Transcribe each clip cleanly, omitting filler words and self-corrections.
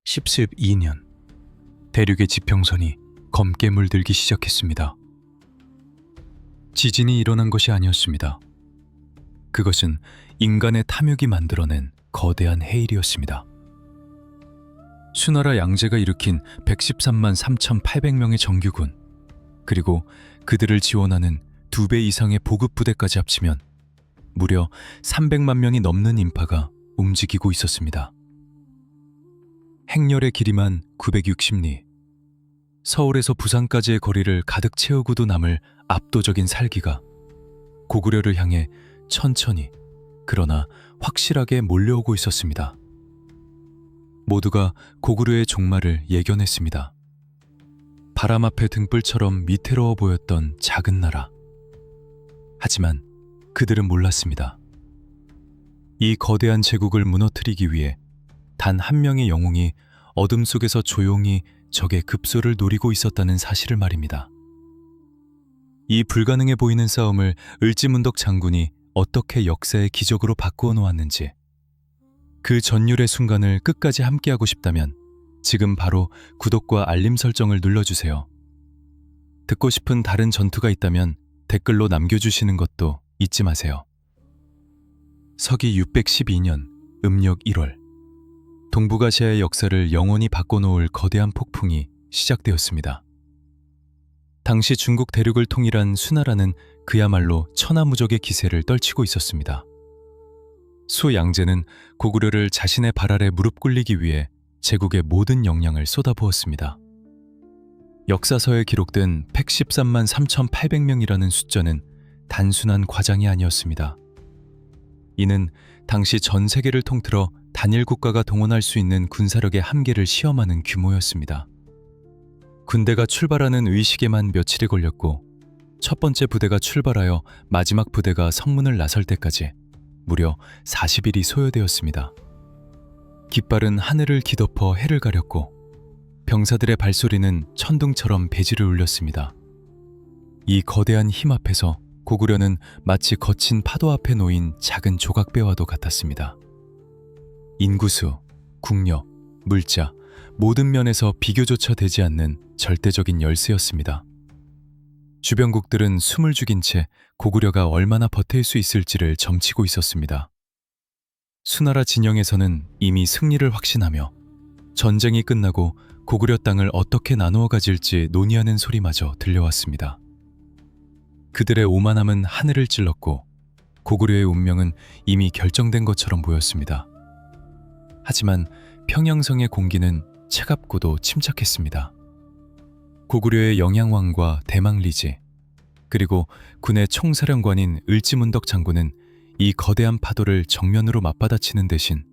1012년 대륙의 지평선이 검게 물들기 시작했습니다. 지진이 일어난 것이 아니었습니다. 그것은 인간의 탐욕이 만들어낸 거대한 해일이었습니다. 수나라 양제가 일으킨 113만 3,800명의 정규군, 그리고 그들을 지원하는 2배 이상의 보급부대까지 합치면 무려 300만 명이 넘는 인파가 움직이고 있었습니다. 행렬의 길이만 960리, 서울에서 부산까지의 거리를 가득 채우고도 남을 압도적인 살기가 고구려를 향해 천천히, 그러나 확실하게 몰려오고 있었습니다. 모두가 고구려의 종말을 예견했습니다. 바람 앞에 등불처럼 위태로워 보였던 작은 나라. 하지만 그들은 몰랐습니다. 이 거대한 제국을 무너뜨리기 위해 단 한 명의 영웅이 어둠 속에서 조용히 적의 급소를 노리고 있었다는 사실을 말입니다. 이 불가능해 보이는 싸움을 을지문덕 장군이 어떻게 역사의 기적으로 바꾸어 놓았는지, 그 전율의 순간을 끝까지 함께하고 싶다면 지금 바로 구독과 알림 설정을 눌러주세요. 듣고 싶은 다른 전투가 있다면 댓글로 남겨주시는 것도 잊지 마세요. 서기 612년 음력 1월, 동북아시아의 역사를 영원히 바꿔놓을 거대한 폭풍이 시작되었습니다. 당시 중국 대륙을 통일한 수나라는 그야말로 천하무적의 기세를 떨치고 있었습니다. 수 양제는 고구려를 자신의 발 아래 무릎 꿇리기 위해 제국의 모든 역량을 쏟아부었습니다. 역사서에 기록된 113만 3,800명이라는 숫자는 단순한 과장이 아니었습니다. 이는 당시 전 세계를 통틀어 단일 국가가 동원할 수 있는 군사력의 한계를 시험하는 규모였습니다. 군대가 출발하는 의식에만 며칠이 걸렸고, 첫 번째 부대가 출발하여 마지막 부대가 성문을 나설 때까지 무려 40일이 소요되었습니다. 깃발은 하늘을 기덮어 해를 가렸고, 병사들의 발소리는 천둥처럼 배지를 울렸습니다. 이 거대한 힘 앞에서 고구려는 마치 거친 파도 앞에 놓인 작은 조각배와도 같았습니다. 인구수, 국력, 물자, 모든 면에서 비교조차 되지 않는 절대적인 열세였습니다. 주변국들은 숨을 죽인 채 고구려가 얼마나 버틸 수 있을지를 점치고 있었습니다. 수나라 진영에서는 이미 승리를 확신하며 전쟁이 끝나고 고구려 땅을 어떻게 나누어 가질지 논의하는 소리마저 들려왔습니다. 그들의 오만함은 하늘을 찔렀고 고구려의 운명은 이미 결정된 것처럼 보였습니다. 하지만 평양성의 공기는 차갑고도 침착했습니다. 고구려의 영양왕과 대망리지, 그리고 군의 총사령관인 을지문덕 장군은 이 거대한 파도를 정면으로 맞받아치는 대신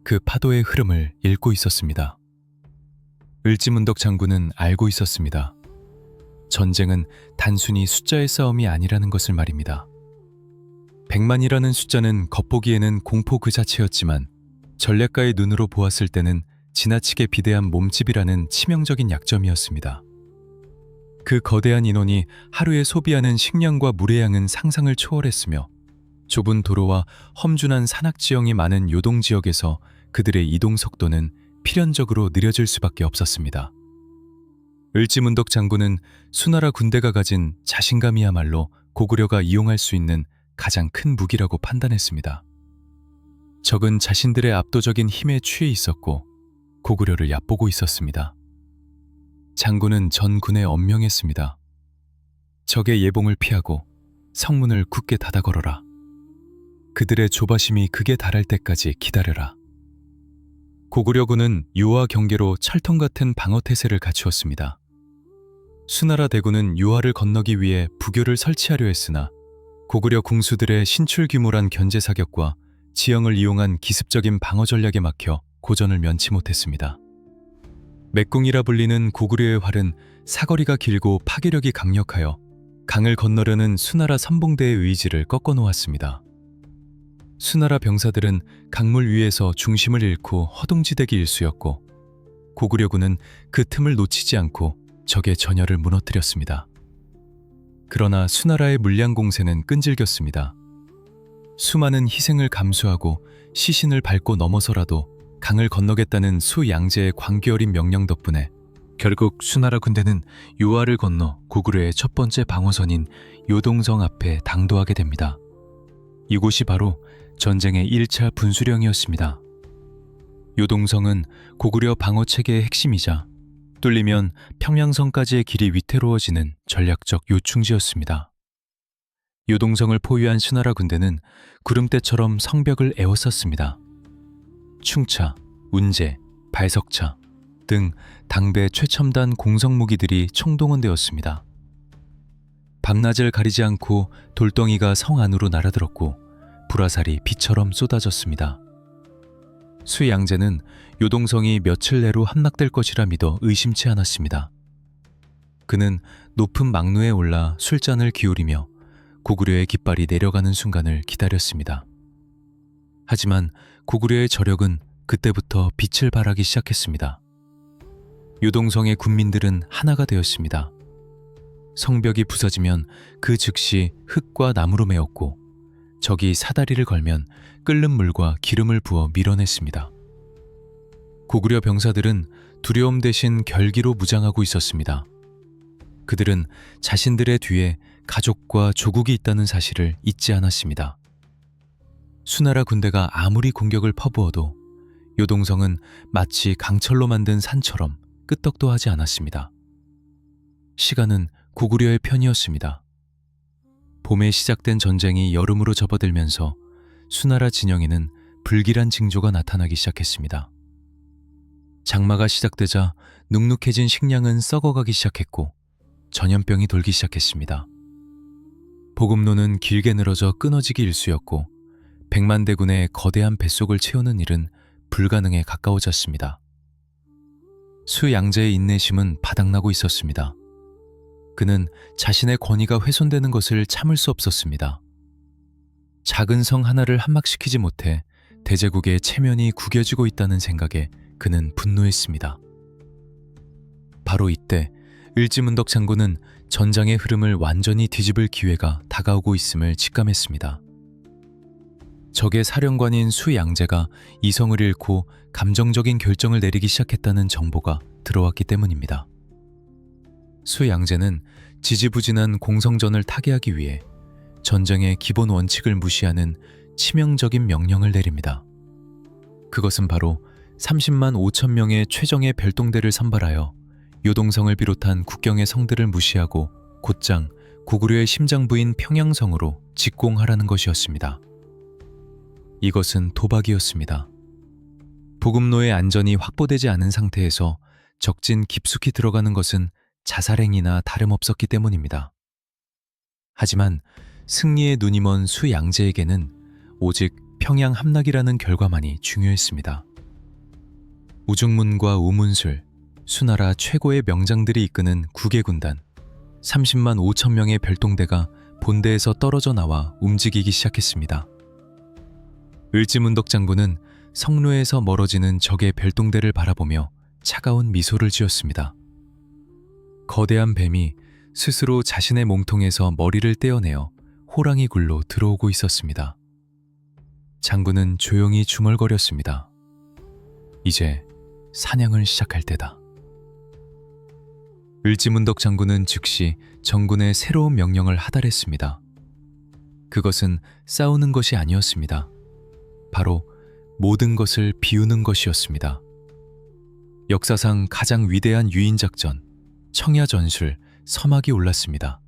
그 파도의 흐름을 읽고 있었습니다. 을지문덕 장군은 알고 있었습니다. 전쟁은 단순히 숫자의 싸움이 아니라는 것을 말입니다. 100만이라는 숫자는 겉보기에는 공포 그 자체였지만 전략가의 눈으로 보았을 때는 지나치게 비대한 몸집이라는 치명적인 약점이었습니다. 그 거대한 인원이 하루에 소비하는 식량과 물의 양은 상상을 초월했으며, 좁은 도로와 험준한 산악지형이 많은 요동지역에서 그들의 이동 속도는 필연적으로 느려질 수밖에 없었습니다. 을지문덕 장군은 수나라 군대가 가진 자신감이야말로 고구려가 이용할 수 있는 가장 큰 무기라고 판단했습니다. 적은 자신들의 압도적인 힘에 취해 있었고 고구려를 얕보고 있었습니다. 장군은 전군에 엄명했습니다. 적의 예봉을 피하고 성문을 굳게 닫아 걸어라. 그들의 조바심이 극에 달할 때까지 기다려라. 고구려군은 유화 경계로 철통 같은 방어태세를 갖추었습니다. 수나라 대군은 유화를 건너기 위해 부교를 설치하려 했으나 고구려 궁수들의 신출귀몰한 견제 사격과 지형을 이용한 기습적인 방어 전략에 막혀 고전을 면치 못했습니다. 맥궁이라 불리는 고구려의 활은 사거리가 길고 파괴력이 강력하여 강을 건너려는 수나라 선봉대의 의지를 꺾어 놓았습니다. 수나라 병사들은 강물 위에서 중심을 잃고 허둥지대기 일쑤였고, 고구려군은 그 틈을 놓치지 않고 적의 전열을 무너뜨렸습니다. 그러나 수나라의 물량 공세는 끈질겼습니다. 수많은 희생을 감수하고 시신을 밟고 넘어서라도 강을 건너겠다는 수양제의 광기 어린 명령 덕분에 결국 수나라 군대는 요하를 건너 고구려의 첫 번째 방어선인 요동성 앞에 당도하게 됩니다. 이곳이 바로 전쟁의 1차 분수령이었습니다. 요동성은 고구려 방어 체계의 핵심이자 뚫리면 평양성까지의 길이 위태로워지는 전략적 요충지였습니다. 요동성을 포위한 수나라 군대는 구름대처럼 성벽을 에워쌌습니다. 충차, 운제, 발석차 등 당대 최첨단 공성무기들이 총동원되었습니다. 밤낮을 가리지 않고 돌덩이가 성 안으로 날아들었고 불화살이 비처럼 쏟아졌습니다. 수양제는 요동성이 며칠 내로 함락될 것이라 믿어 의심치 않았습니다. 그는 높은 막루에 올라 술잔을 기울이며 고구려의 깃발이 내려가는 순간을 기다렸습니다. 하지만 고구려의 저력은 그때부터 빛을 발하기 시작했습니다. 요동성의 군민들은 하나가 되었습니다. 성벽이 부서지면 그 즉시 흙과 나무로 메었고 적이 사다리를 걸면 끓는 물과 기름을 부어 밀어냈습니다. 고구려 병사들은 두려움 대신 결기로 무장하고 있었습니다. 그들은 자신들의 뒤에 가족과 조국이 있다는 사실을 잊지 않았습니다. 수나라 군대가 아무리 공격을 퍼부어도 요동성은 마치 강철로 만든 산처럼 끄떡도 하지 않았습니다. 시간은 고구려의 편이었습니다. 봄에 시작된 전쟁이 여름으로 접어들면서 수나라 진영에는 불길한 징조가 나타나기 시작했습니다. 장마가 시작되자 눅눅해진 식량은 썩어가기 시작했고 전염병이 돌기 시작했습니다. 보급로는 길게 늘어져 끊어지기 일쑤였고 100만 대군의 거대한 뱃속을 채우는 일은 불가능에 가까워졌습니다. 수양제의 인내심은 바닥나고 있었습니다. 그는 자신의 권위가 훼손되는 것을 참을 수 없었습니다. 작은 성 하나를 함락시키지 못해 대제국의 체면이 구겨지고 있다는 생각에 그는 분노했습니다. 바로 이때 을지문덕 장군은 전장의 흐름을 완전히 뒤집을 기회가 다가오고 있음을 직감했습니다. 적의 사령관인 수양제가 이성을 잃고 감정적인 결정을 내리기 시작했다는 정보가 들어왔기 때문입니다. 수양제는 지지부진한 공성전을 타개하기 위해 전쟁의 기본 원칙을 무시하는 치명적인 명령을 내립니다. 그것은 바로 30만 5천 명의 최정예 별동대를 선발하여 요동성을 비롯한 국경의 성들을 무시하고 곧장 고구려의 심장부인 평양성으로 직공하라는 것이었습니다. 이것은 도박이었습니다. 보급로의 안전이 확보되지 않은 상태에서 적진 깊숙이 들어가는 것은 자살행위나 다름없었기 때문입니다. 하지만 승리의 눈이 먼 수양제에게는 오직 평양 함락이라는 결과만이 중요했습니다. 우중문과 우문술, 수나라 최고의 명장들이 이끄는 국외군단 30만 5천 명의 별동대가 본대에서 떨어져 나와 움직이기 시작했습니다. 을지문덕 장군은 성로에서 멀어지는 적의 별동대를 바라보며 차가운 미소를 지었습니다. 거대한 뱀이 스스로 자신의 몸통에서 머리를 떼어내어 호랑이 굴로 들어오고 있었습니다. 장군은 조용히 중얼거렸습니다. 이제 사냥을 시작할 때다. 을지문덕 장군은 즉시 정군의 새로운 명령을 하달했습니다. 그것은 싸우는 것이 아니었습니다. 바로 모든 것을 비우는 것이었습니다. 역사상 가장 위대한 유인작전, 청야전술, 서막이 올랐습니다.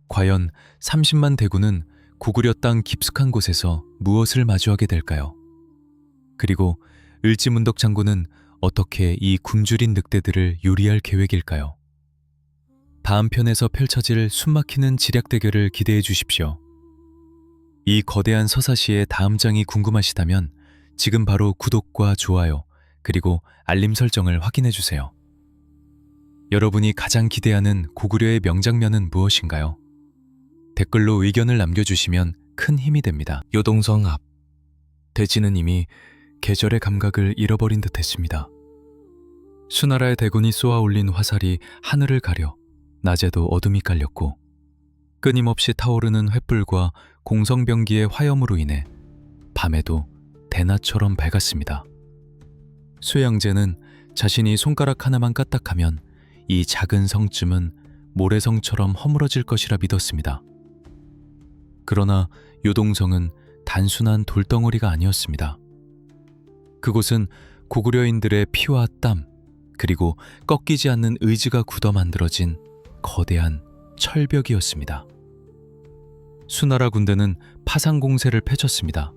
과연 30만 대군은 고구려 땅 깊숙한 곳에서 무엇을 마주하게 될까요? 그리고 을지문덕 장군은 어떻게 이 굶주린 늑대들을 요리할 계획일까요? 다음 편에서 펼쳐질 숨막히는 지략 대결을 기대해 주십시오. 이 거대한 서사시의 다음 장이 궁금하시다면 지금 바로 구독과 좋아요 그리고 알림 설정을 확인해 주세요. 여러분이 가장 기대하는 고구려의 명장면은 무엇인가요? 댓글로 의견을 남겨주시면 큰 힘이 됩니다. 요동성 앞. 대지는 이미 계절의 감각을 잃어버린 듯 했습니다. 수나라의 대군이 쏘아올린 화살이 하늘을 가려 낮에도 어둠이 깔렸고 끊임없이 타오르는 횃불과 공성병기의 화염으로 인해 밤에도 대낮처럼 밝았습니다. 수양제는 자신이 손가락 하나만 까딱하면 이 작은 성쯤은 모래성처럼 허물어질 것이라 믿었습니다. 그러나 요동성은 단순한 돌덩어리가 아니었습니다. 그곳은 고구려인들의 피와 땀, 그리고 꺾이지 않는 의지가 굳어 만들어진 거대한 철벽이었습니다. 수나라 군대는 파상 공세를 펼쳤습니다.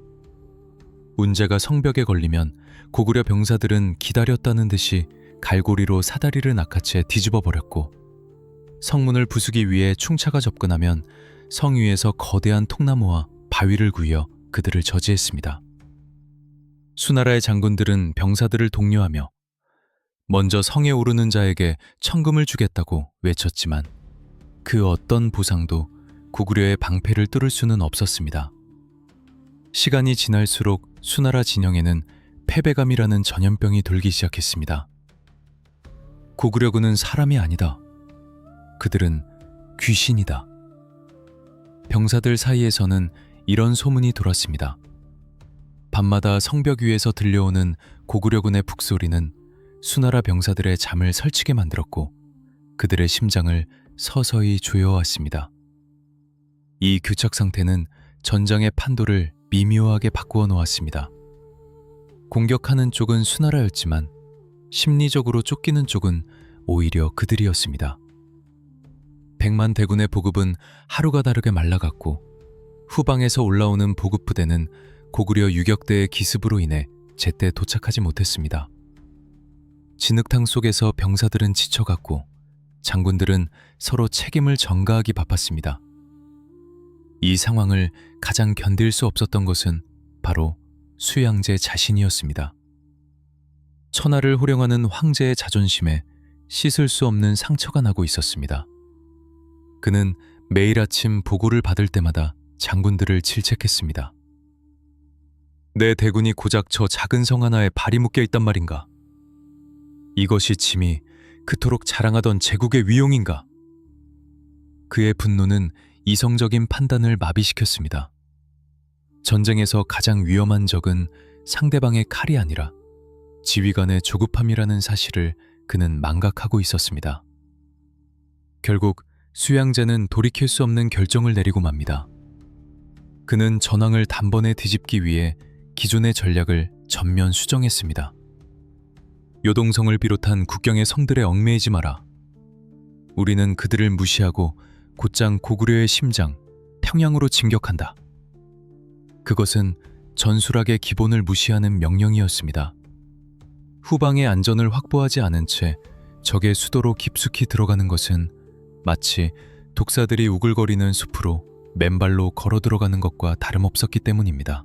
운제가 성벽에 걸리면 고구려 병사들은 기다렸다는 듯이 갈고리로 사다리를 낚아채 뒤집어 버렸고, 성문을 부수기 위해 충차가 접근하면 성 위에서 거대한 통나무와 바위를 구여 그들을 저지했습니다. 수나라의 장군들은 병사들을 독려하며 먼저 성에 오르는 자에게 천금을 주겠다고 외쳤지만 그 어떤 보상도 고구려의 방패를 뚫을 수는 없었습니다. 시간이 지날수록 수나라 진영에는 패배감이라는 전염병이 돌기 시작했습니다. 고구려군은 사람이 아니다. 그들은 귀신이다. 병사들 사이에서는 이런 소문이 돌았습니다. 밤마다 성벽 위에서 들려오는 고구려군의 북소리는 수나라 병사들의 잠을 설치게 만들었고 그들의 심장을 서서히 조여왔습니다. 이 교착 상태는 전장의 판도를 미묘하게 바꾸어 놓았습니다. 공격하는 쪽은 수나라였지만 심리적으로 쫓기는 쪽은 오히려 그들이었습니다. 100만 대군의 보급은 하루가 다르게 말라갔고 후방에서 올라오는 보급부대는 고구려 유격대의 기습으로 인해 제때 도착하지 못했습니다. 진흙탕 속에서 병사들은 지쳐갔고 장군들은 서로 책임을 전가하기 바빴습니다. 이 상황을 가장 견딜 수 없었던 것은 바로 수양제 자신이었습니다. 천하를 호령하는 황제의 자존심에 씻을 수 없는 상처가 나고 있었습니다. 그는 매일 아침 보고를 받을 때마다 장군들을 질책했습니다. 내 대군이 고작 저 작은 성 하나에 발이 묶여 있단 말인가? 이것이 짐이 그토록 자랑하던 제국의 위용인가? 그의 분노는 이성적인 판단을 마비시켰습니다. 전쟁에서 가장 위험한 적은 상대방의 칼이 아니라 지휘관의 조급함이라는 사실을 그는 망각하고 있었습니다. 결국 수양제는 돌이킬 수 없는 결정을 내리고 맙니다. 그는 전황을 단번에 뒤집기 위해 기존의 전략을 전면 수정했습니다. 요동성을 비롯한 국경의 성들에 얽매이지 마라. 우리는 그들을 무시하고 곧장 고구려의 심장, 평양으로 진격한다. 그것은 전술학의 기본을 무시하는 명령이었습니다. 후방의 안전을 확보하지 않은 채 적의 수도로 깊숙이 들어가는 것은 마치 독사들이 우글거리는 숲으로 맨발로 걸어 들어가는 것과 다름없었기 때문입니다.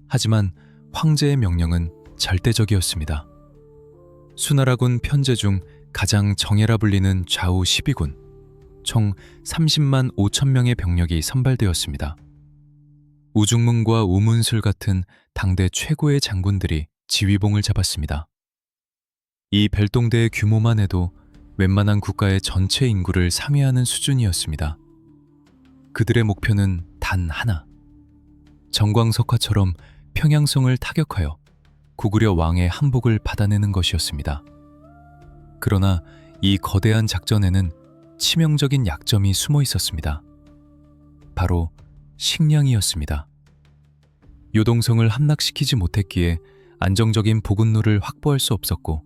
하지만 황제의 명령은 절대적이었습니다. 수나라군 편제 중 가장 정예라 불리는 좌우 12군, 총 30만 5천 명의 병력이 선발되었습니다. 우중문과 우문술 같은 당대 최고의 장군들이 지휘봉을 잡았습니다. 이 별동대의 규모만 해도 웬만한 국가의 전체 인구를 상회하는 수준이었습니다. 그들의 목표는 단 하나, 정광석화처럼 평양성을 타격하여 고구려 왕의 항복을 받아내는 것이었습니다. 그러나 이 거대한 작전에는 치명적인 약점이 숨어 있었습니다. 바로 식량이었습니다. 요동성을 함락시키지 못했기에 안정적인 보급로를 확보할 수 없었고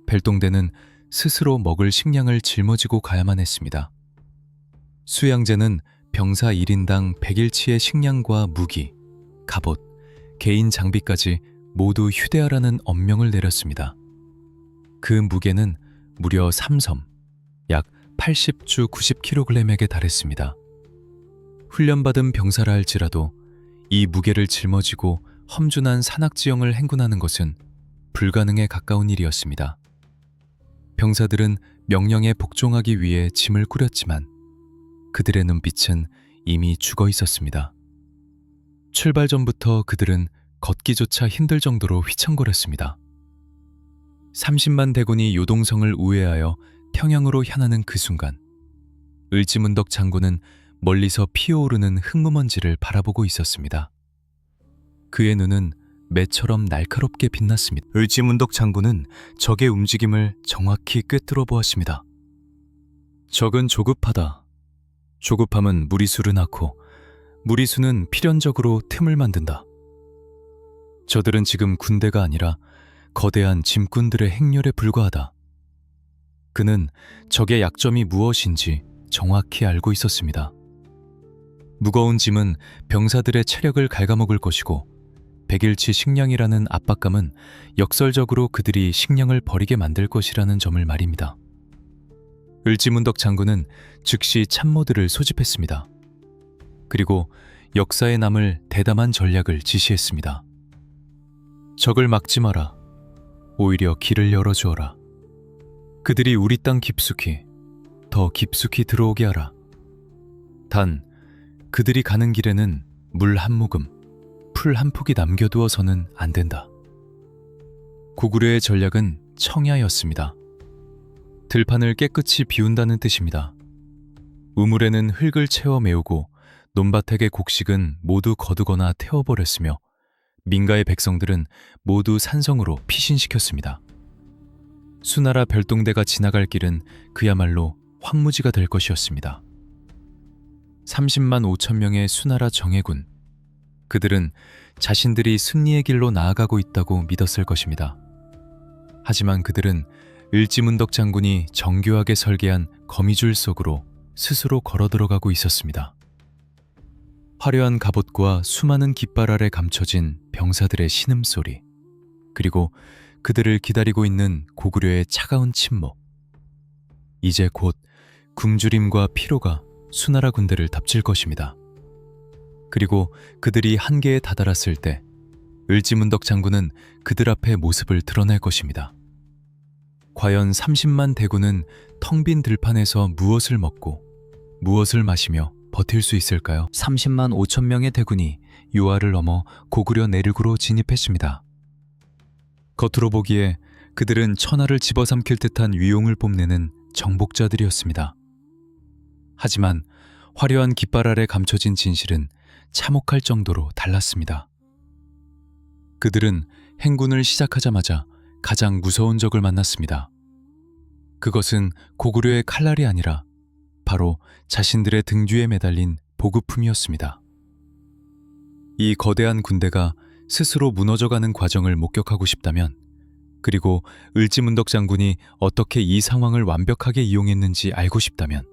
별동대는 스스로 먹을 식량을 짊어지고 가야만 했습니다. 수양제는 병사 1인당 100일치의 식량과 무기, 갑옷, 개인 장비까지 모두 휴대하라는 엄명을 내렸습니다. 그 무게는 무려 3섬, 약 80주 90kg에게 달했습니다. 훈련받은 병사라 할지라도 이 무게를 짊어지고 험준한 산악지형을 행군하는 것은 불가능에 가까운 일이었습니다. 병사들은 명령에 복종하기 위해 짐을 꾸렸지만 그들의 눈빛은 이미 죽어 있었습니다. 출발 전부터 그들은 걷기조차 힘들 정도로 휘청거렸습니다. 30만 대군이 요동성을 우회하여 평양으로 향하는 그 순간 을지문덕 장군은 멀리서 피어오르는 흙먼지를 바라보고 있었습니다. 그의 눈은 매처럼 날카롭게 빛났습니다. 을지문덕 장군은 적의 움직임을 정확히 꿰뚫어 보았습니다. 적은 조급하다. 조급함은 무리수를 낳고 무리수는 필연적으로 틈을 만든다. 저들은 지금 군대가 아니라 거대한 짐꾼들의 행렬에 불과하다. 그는 적의 약점이 무엇인지 정확히 알고 있었습니다. 무거운 짐은 병사들의 체력을 갉아먹을 것이고 백일치 식량이라는 압박감은 역설적으로 그들이 식량을 버리게 만들 것이라는 점을 말입니다. 을지문덕 장군은 즉시 참모들을 소집했습니다. 그리고 역사에 남을 대담한 전략을 지시했습니다. 적을 막지 마라. 오히려 길을 열어주어라. 그들이 우리 땅 깊숙이, 더 깊숙이 들어오게 하라. 단, 그들이 가는 길에는 물 한 모금, 풀 한 폭이 남겨두어서는 안 된다. 고구려의 전략은 청야였습니다. 들판을 깨끗이 비운다는 뜻입니다. 우물에는 흙을 채워 메우고 논밭에게 곡식은 모두 거두거나 태워버렸으며 민가의 백성들은 모두 산성으로 피신시켰습니다. 수나라 별동대가 지나갈 길은 그야말로 황무지가 될 것이었습니다. 30만 5천 명의 수나라 정예군, 그들은 자신들이 승리의 길로 나아가고 있다고 믿었을 것입니다. 하지만 그들은 을지문덕 장군이 정교하게 설계한 거미줄 속으로 스스로 걸어들어가고 있었습니다. 화려한 갑옷과 수많은 깃발 아래 감춰진 병사들의 신음소리, 그리고 그들을 기다리고 있는 고구려의 차가운 침묵. 이제 곧 굶주림과 피로가 수나라 군대를 덮칠 것입니다. 그리고 그들이 한계에 다다랐을 때 을지문덕 장군은 그들 앞에 모습을 드러낼 것입니다. 과연 30만 대군은 텅 빈 들판에서 무엇을 먹고 무엇을 마시며 버틸 수 있을까요? 30만 5천 명의 대군이 요하를 넘어 고구려 내륙으로 진입했습니다. 겉으로 보기에 그들은 천하를 집어삼킬 듯한 위용을 뽐내는 정복자들이었습니다. 하지만 화려한 깃발 아래 감춰진 진실은 참혹할 정도로 달랐습니다. 그들은 행군을 시작하자마자 가장 무서운 적을 만났습니다. 그것은 고구려의 칼날이 아니라 바로 자신들의 등 뒤에 매달린 보급품이었습니다. 이 거대한 군대가 스스로 무너져가는 과정을 목격하고 싶다면, 그리고 을지문덕 장군이 어떻게 이 상황을 완벽하게 이용했는지 알고 싶다면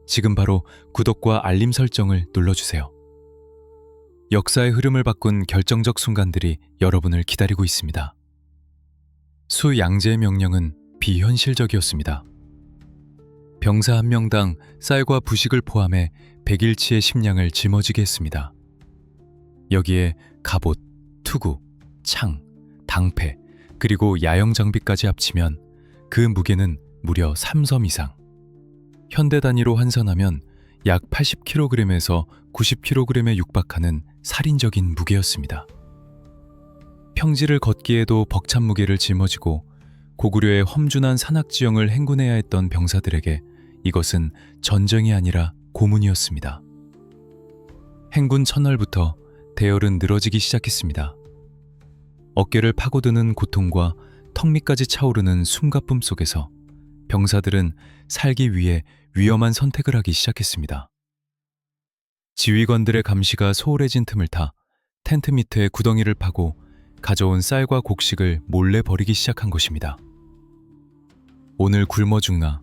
지금 바로 구독과 알림 설정을 눌러주세요. 역사의 흐름을 바꾼 결정적 순간들이 여러분을 기다리고 있습니다. 수양제의 명령은 비현실적이었습니다. 병사 한 명당 쌀과 부식을 포함해 100일치의 식량을 짊어지게 했습니다. 여기에 갑옷, 투구, 창, 당패, 그리고 야영 장비까지 합치면 그 무게는 무려 3섬 이상. 현대 단위로 환산하면 약 80kg에서 90kg에 육박하는 살인적인 무게였습니다. 평지를 걷기에도 벅찬 무게를 짊어지고 고구려의 험준한 산악지형을 행군해야 했던 병사들에게 이것은 전쟁이 아니라 고문이었습니다. 행군 첫날부터 대열은 늘어지기 시작했습니다. 어깨를 파고드는 고통과 턱 밑까지 차오르는 숨가쁨 속에서 병사들은 살기 위해 위험한 선택을 하기 시작했습니다. 지휘관들의 감시가 소홀해진 틈을 타 텐트 밑에 구덩이를 파고 가져온 쌀과 곡식을 몰래 버리기 시작한 것입니다. 오늘 굶어 죽나,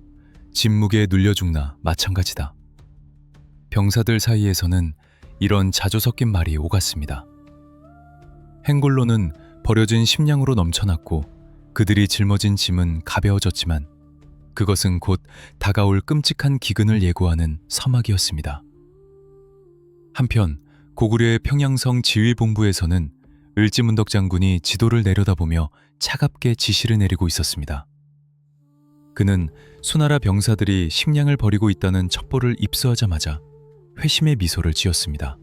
짐무게에 눌려 죽나 마찬가지다. 병사들 사이에서는 이런 자조 섞인 말이 오갔습니다. 행골로는 버려진 식량으로 넘쳐났고 그들이 짊어진 짐은 가벼워졌지만 그것은 곧 다가올 끔찍한 기근을 예고하는 서막이었습니다. 한편 고구려의 평양성 지휘본부에서는 을지문덕 장군이 지도를 내려다보며 차갑게 지시를 내리고 있었습니다. 그는 수나라 병사들이 식량을 버리고 있다는 첩보를 입수하자마자 회심의 미소를 지었습니다.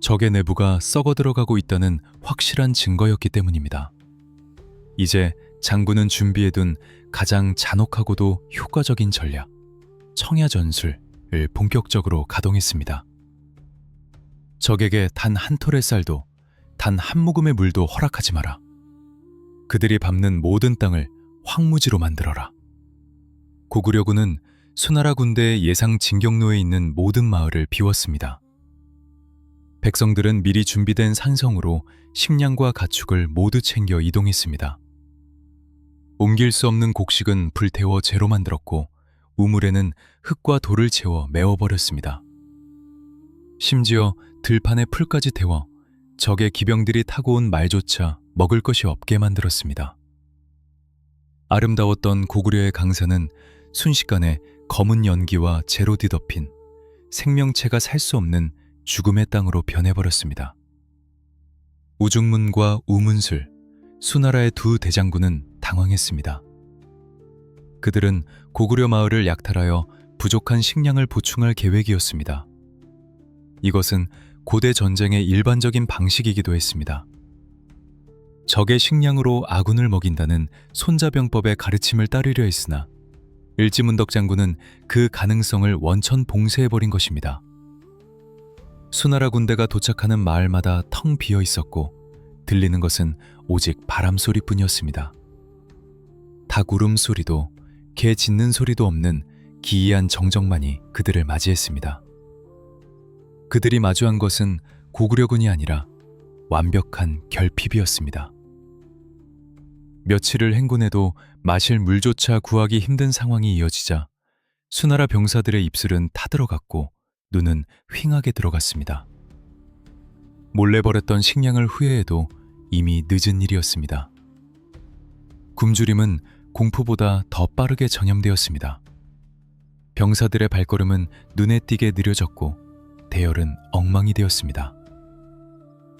적의 내부가 썩어 들어가고 있다는 확실한 증거였기 때문입니다. 이제 장군은 준비해둔 가장 잔혹하고도 효과적인 전략, 청야전술을 본격적으로 가동했습니다. 적에게 단 한 톨의 쌀도 단 한 모금의 물도 허락하지 마라. 그들이 밟는 모든 땅을 황무지로 만들어라. 고구려군은 수나라 군대의 예상 진격로에 있는 모든 마을을 비웠습니다. 백성들은 미리 준비된 산성으로 식량과 가축을 모두 챙겨 이동했습니다. 옮길 수 없는 곡식은 불태워 재로 만들었고 우물에는 흙과 돌을 채워 메워버렸습니다. 심지어 들판에 풀까지 태워 적의 기병들이 타고 온 말조차 먹을 것이 없게 만들었습니다. 아름다웠던 고구려의 강산은 순식간에 검은 연기와 재로 뒤덮인 생명체가 살 수 없는 죽음의 땅으로 변해버렸습니다. 우중문과 우문술, 수나라의 두 대장군은 당황했습니다. 그들은 고구려 마을을 약탈하여 부족한 식량을 보충할 계획이었습니다. 이것은 고대 전쟁의 일반적인 방식이기도 했습니다. 적의 식량으로 아군을 먹인다는 손자병법의 가르침을 따르려 했으나 을지문덕 장군은 그 가능성을 원천 봉쇄해버린 것입니다. 수나라 군대가 도착하는 마을마다 텅 비어 있었고 들리는 것은 오직 바람 소리뿐이었습니다. 닭 울음소리도 개 짖는 소리도 없는 기이한 정적만이 그들을 맞이했습니다. 그들이 마주한 것은 고구려군이 아니라 완벽한 결핍이었습니다. 며칠을 행군해도 마실 물조차 구하기 힘든 상황이 이어지자 수나라 병사들의 입술은 타들어갔고 눈은 휑하게 들어갔습니다. 몰래 버렸던 식량을 후회해도 이미 늦은 일이었습니다. 굶주림은 공포보다 더 빠르게 전염되었습니다. 병사들의 발걸음은 눈에 띄게 느려졌고 대열은 엉망이 되었습니다.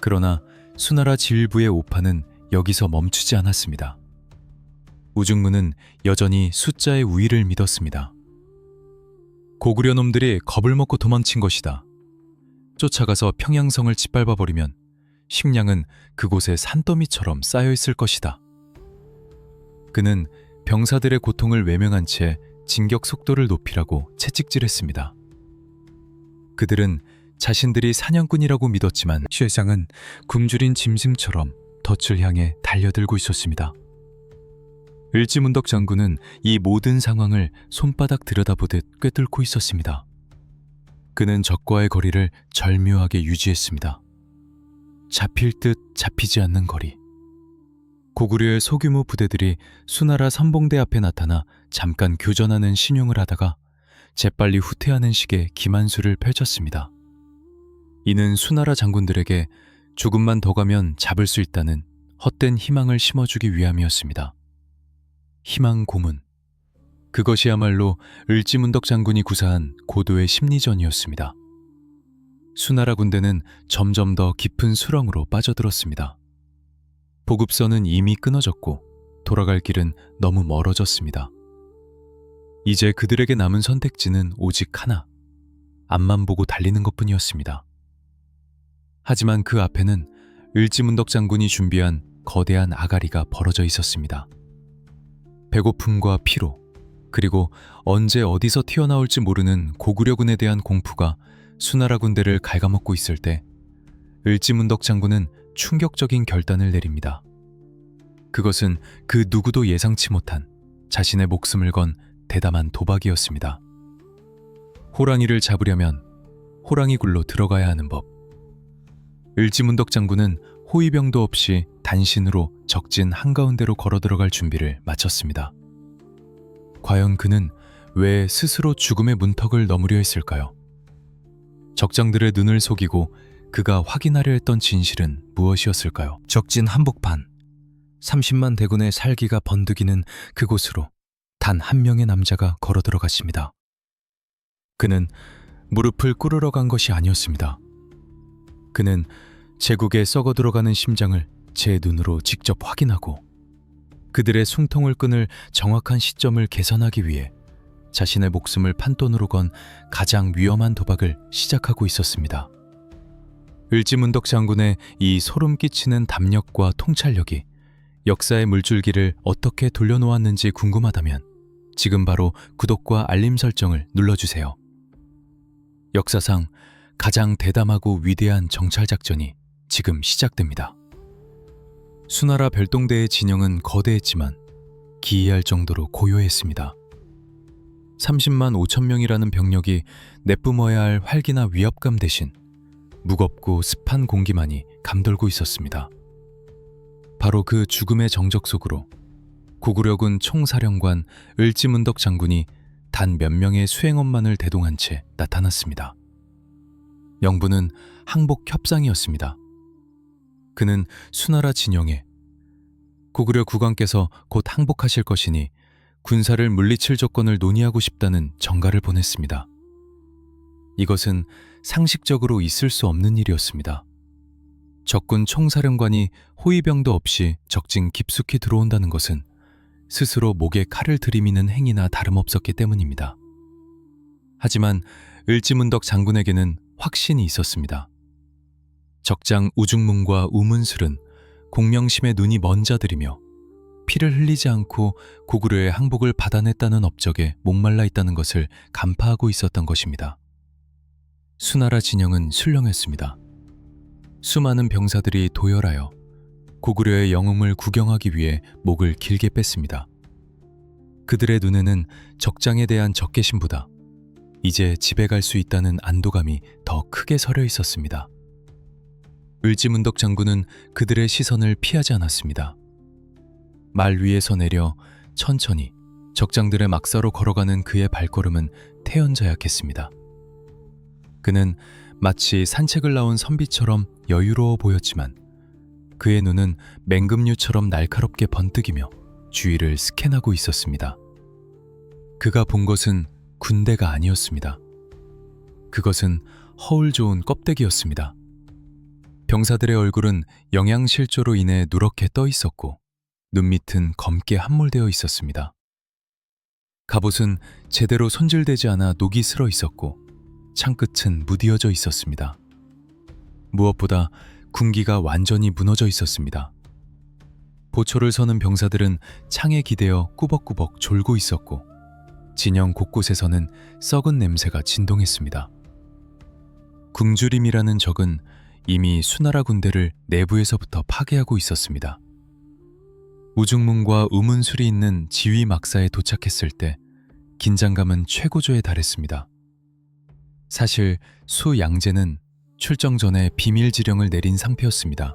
그러나 수나라 지휘부의 오판은 여기서 멈추지 않았습니다. 우중문은 여전히 숫자의 우위를 믿었습니다. 고구려 놈들이 겁을 먹고 도망친 것이다. 쫓아가서 평양성을 짓밟아버리면 식량은 그곳에 산더미처럼 쌓여있을 것이다. 그는 병사들의 고통을 외면한 채 진격 속도를 높이라고 채찍질했습니다. 그들은 자신들이 사냥꾼이라고 믿었지만 쉐상은 굶주린 짐승처럼 덫을 향해 달려들고 있었습니다. 을지문덕 장군은 이 모든 상황을 손바닥 들여다보듯 꿰뚫고 있었습니다. 그는 적과의 거리를 절묘하게 유지했습니다. 잡힐 듯 잡히지 않는 거리. 고구려의 소규모 부대들이 수나라 선봉대 앞에 나타나 잠깐 교전하는 신용을 하다가 재빨리 후퇴하는 식의 기만수를 펼쳤습니다. 이는 수나라 장군들에게 조금만 더 가면 잡을 수 있다는 헛된 희망을 심어주기 위함이었습니다. 희망 고문. 그것이야말로 을지문덕 장군이 구사한 고도의 심리전이었습니다. 수나라 군대는 점점 더 깊은 수렁으로 빠져들었습니다. 보급선은 이미 끊어졌고 돌아갈 길은 너무 멀어졌습니다. 이제 그들에게 남은 선택지는 오직 하나, 앞만 보고 달리는 것뿐이었습니다. 하지만 그 앞에는 을지문덕 장군이 준비한 거대한 아가리가 벌어져 있었습니다. 배고픔과 피로, 그리고 언제 어디서 튀어나올지 모르는 고구려군에 대한 공포가 수나라 군대를 갉아먹고 있을 때 을지문덕 장군은 충격적인 결단을 내립니다. 그것은 그 누구도 예상치 못한 자신의 목숨을 건 대담한 도박이었습니다. 호랑이를 잡으려면 호랑이 굴로 들어가야 하는 법. 을지문덕 장군은 호위병도 없이 단신으로 적진 한가운데로 걸어 들어갈 준비를 마쳤습니다. 과연 그는 왜 스스로 죽음의 문턱을 넘으려 했을까요? 적장들의 눈을 속이고 그가 확인하려 했던 진실은 무엇이었을까요? 적진 한복판, 30만 대군의 살기가 번득이는 그곳으로 단 한 명의 남자가 걸어 들어갔습니다. 그는 무릎을 꿇으러 간 것이 아니었습니다. 그는 제국에 썩어 들어가는 심장을 제 눈으로 직접 확인하고 그들의 숨통을 끊을 정확한 시점을 계산하기 위해 자신의 목숨을 판돈으로 건 가장 위험한 도박을 시작하고 있었습니다. 을지문덕 장군의 이 소름 끼치는 담력과 통찰력이 역사의 물줄기를 어떻게 돌려놓았는지 궁금하다면 지금 바로 구독과 알림 설정을 눌러주세요. 역사상 가장 대담하고 위대한 정찰작전이 지금 시작됩니다. 수나라 별동대의 진영은 거대했지만 기이할 정도로 고요했습니다. 30만 5천 명이라는 병력이 내뿜어야 할 활기나 위압감 대신 무겁고 습한 공기만이 감돌고 있었습니다. 바로 그 죽음의 정적 속으로 고구려군 총사령관 을지문덕 장군이 단 몇 명의 수행원만을 대동한 채 나타났습니다. 영부는 항복 협상이었습니다. 그는 수나라 진영에 고구려 국왕께서 곧 항복하실 것이니 군사를 물리칠 조건을 논의하고 싶다는 전가를 보냈습니다. 이것은 상식적으로 있을 수 없는 일이었습니다. 적군 총사령관이 호위병도 없이 적진 깊숙이 들어온다는 것은 스스로 목에 칼을 들이미는 행위나 다름없었기 때문입니다. 하지만 을지문덕 장군에게는 확신이 있었습니다. 적장 우중문과 우문술은 공명심에 눈이 먼 자들이며 피를 흘리지 않고 고구려의 항복을 받아냈다는 업적에 목말라 있다는 것을 간파하고 있었던 것입니다. 수나라 진영은 술렁했습니다. 수많은 병사들이 도열하여 고구려의 영웅을 구경하기 위해 목을 길게 뺐습니다. 그들의 눈에는 적장에 대한 적개심보다 이제 집에 갈 수 있다는 안도감이 더 크게 서려 있었습니다. 을지문덕 장군은 그들의 시선을 피하지 않았습니다. 말 위에서 내려 천천히 적장들의 막사로 걸어가는 그의 발걸음은 태연자약했습니다. 그는 마치 산책을 나온 선비처럼 여유로워 보였지만 그의 눈은 맹금류처럼 날카롭게 번뜩이며 주위를 스캔하고 있었습니다. 그가 본 것은 군대가 아니었습니다. 그것은 허울 좋은 껍데기였습니다. 병사들의 얼굴은 영양실조로 인해 누렇게 떠 있었고 눈밑은 검게 함몰되어 있었습니다. 갑옷은 제대로 손질되지 않아 녹이 슬어 있었고 창끝은 무디어져 있었습니다. 무엇보다 군기가 완전히 무너져 있었습니다. 보초를 서는 병사들은 창에 기대어 꾸벅꾸벅 졸고 있었고 진영 곳곳에서는 썩은 냄새가 진동했습니다. 궁주림이라는 적은 이미 수나라 군대를 내부에서부터 파괴하고 있었습니다. 우중문과 우문술이 있는 지휘 막사에 도착했을 때 긴장감은 최고조에 달했습니다. 사실 수 양제는 출정 전에 비밀 지령을 내린 상태였습니다.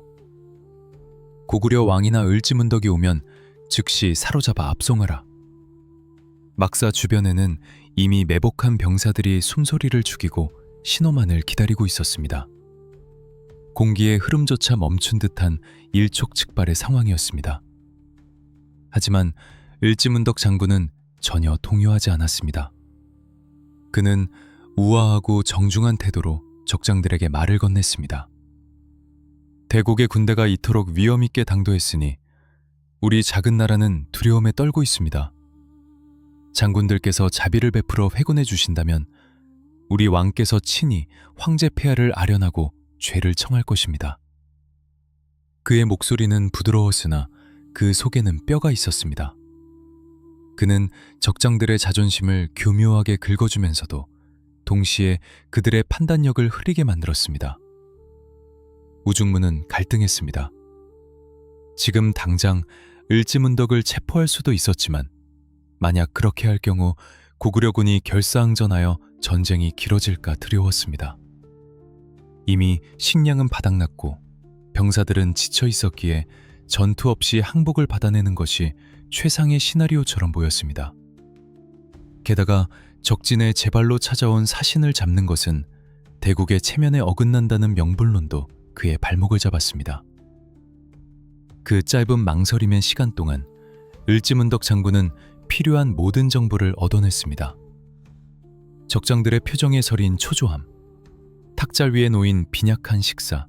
고구려 왕이나 을지문덕이 오면 즉시 사로잡아 압송하라. 막사 주변에는 이미 매복한 병사들이 숨소리를 죽이고 신호만을 기다리고 있었습니다. 공기의 흐름조차 멈춘 듯한 일촉즉발의 상황이었습니다. 하지만 을지문덕 장군은 전혀 동요하지 않았습니다. 그는 우아하고 정중한 태도로 적장들에게 말을 건넸습니다. 대국의 군대가 이토록 위험 있게 당도했으니 우리 작은 나라는 두려움에 떨고 있습니다. 장군들께서 자비를 베풀어 회군해 주신다면 우리 왕께서 친히 황제 폐하를 아련하고 죄를 청할 것입니다. 그의 목소리는 부드러웠으나 그 속에는 뼈가 있었습니다. 그는 적장들의 자존심을 교묘하게 긁어주면서도 동시에 그들의 판단력을 흐리게 만들었습니다. 우중문은 갈등했습니다. 지금 당장 을지문덕을 체포할 수도 있었지만 만약 그렇게 할 경우 고구려군이 결사항전하여 전쟁이 길어질까 두려웠습니다. 이미 식량은 바닥났고 병사들은 지쳐 있었기에 전투 없이 항복을 받아내는 것이 최상의 시나리오처럼 보였습니다. 게다가 적진에 제발로 찾아온 사신을 잡는 것은 대국의 체면에 어긋난다는 명분론도 그의 발목을 잡았습니다. 그 짧은 망설임의 시간 동안 을지문덕 장군은 필요한 모든 정보를 얻어냈습니다. 적장들의 표정에 서린 초조함, 탁자 위에 놓인 빈약한 식사,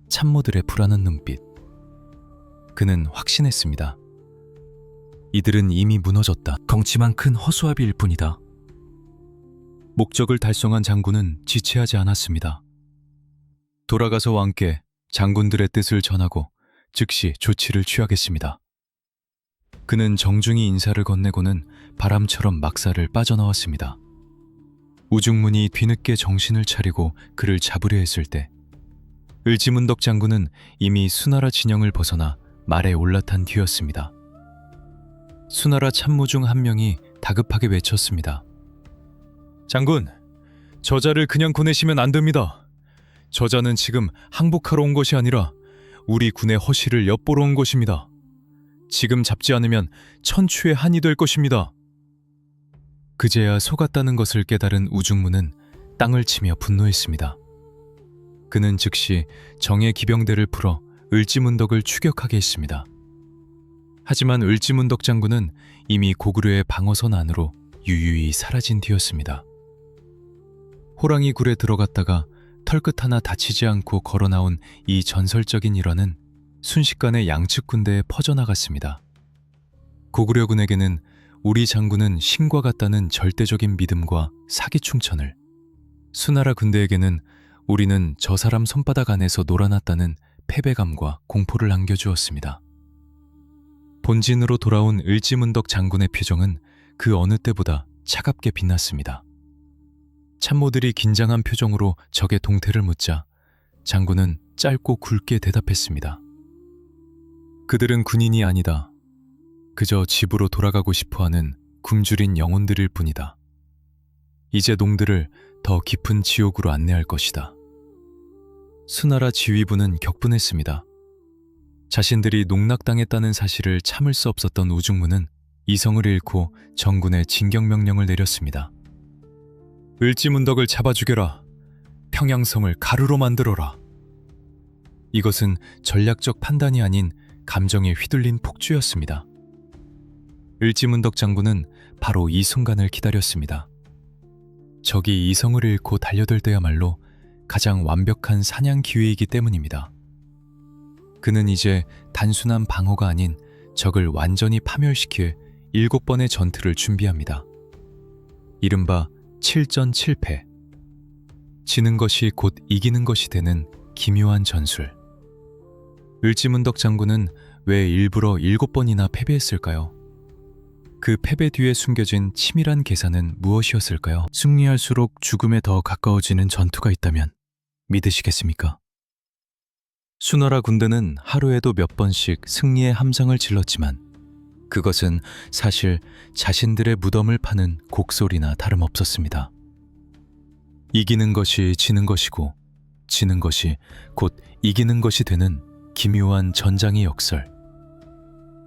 참모들의 불안한 눈빛. 그는 확신했습니다. 이들은 이미 무너졌다. 덩치만 큰 허수아비일 뿐이다. 목적을 달성한 장군은 지체하지 않았습니다. 돌아가서 왕께 장군들의 뜻을 전하고 즉시 조치를 취하겠습니다. 그는 정중히 인사를 건네고는 바람처럼 막사를 빠져나왔습니다. 우중문이 뒤늦게 정신을 차리고 그를 잡으려 했을 때 을지문덕 장군은 이미 수나라 진영을 벗어나 말에 올라탄 뒤였습니다. 수나라 참모 중 한 명이 다급하게 외쳤습니다. 장군, 저자를 그냥 보내시면 안 됩니다. 저자는 지금 항복하러 온 것이 아니라 우리 군의 허실을 엿보러 온 것입니다. 지금 잡지 않으면 천추의 한이 될 것입니다. 그제야 속았다는 것을 깨달은 우중무는 땅을 치며 분노했습니다. 그는 즉시 정예 기병대를 풀어 을지문덕을 추격하게 했습니다. 하지만 을지문덕 장군은 이미 고구려의 방어선 안으로 유유히 사라진 뒤였습니다. 호랑이 굴에 들어갔다가 털끝 하나 다치지 않고 걸어 나온 이 전설적인 일화는 순식간에 양측 군대에 퍼져나갔습니다. 고구려군에게는 우리 장군은 신과 같다는 절대적인 믿음과 사기충천을, 수나라 군대에게는 우리는 저 사람 손바닥 안에서 놀아났다는 패배감과 공포를 안겨주었습니다. 본진으로 돌아온 을지문덕 장군의 표정은 그 어느 때보다 차갑게 빛났습니다. 참모들이 긴장한 표정으로 적의 동태를 묻자 장군은 짧고 굵게 대답했습니다. 그들은 군인이 아니다. 그저 집으로 돌아가고 싶어하는 굶주린 영혼들일 뿐이다. 이제 농들을 더 깊은 지옥으로 안내할 것이다. 수나라 지휘부는 격분했습니다. 자신들이 농락당했다는 사실을 참을 수 없었던 우중무는 이성을 잃고 정군에 진격명령을 내렸습니다. 을지문덕을 잡아 죽여라. 평양성을 가루로 만들어라. 이것은 전략적 판단이 아닌 감정에 휘둘린 폭주였습니다. 을지문덕 장군은 바로 이 순간을 기다렸습니다. 적이 이성을 잃고 달려들 때야말로 가장 완벽한 사냥 기회이기 때문입니다. 그는 이제 단순한 방어가 아닌 적을 완전히 파멸시킬 7번의 전투를 준비합니다. 이른바 7전 7패. 지는 것이 곧 이기는 것이 되는 기묘한 전술. 을지문덕 장군은 왜 일부러 7번이나 패배했을까요? 그 패배 뒤에 숨겨진 치밀한 계산은 무엇이었을까요? 승리할수록 죽음에 더 가까워지는 전투가 있다면 믿으시겠습니까? 수나라 군대는 하루에도 몇 번씩 승리의 함성을 질렀지만 그것은 사실 자신들의 무덤을 파는 곡소리나 다름없었습니다. 이기는 것이 지는 것이고 지는 것이 곧 이기는 것이 되는 기묘한 전장의 역설.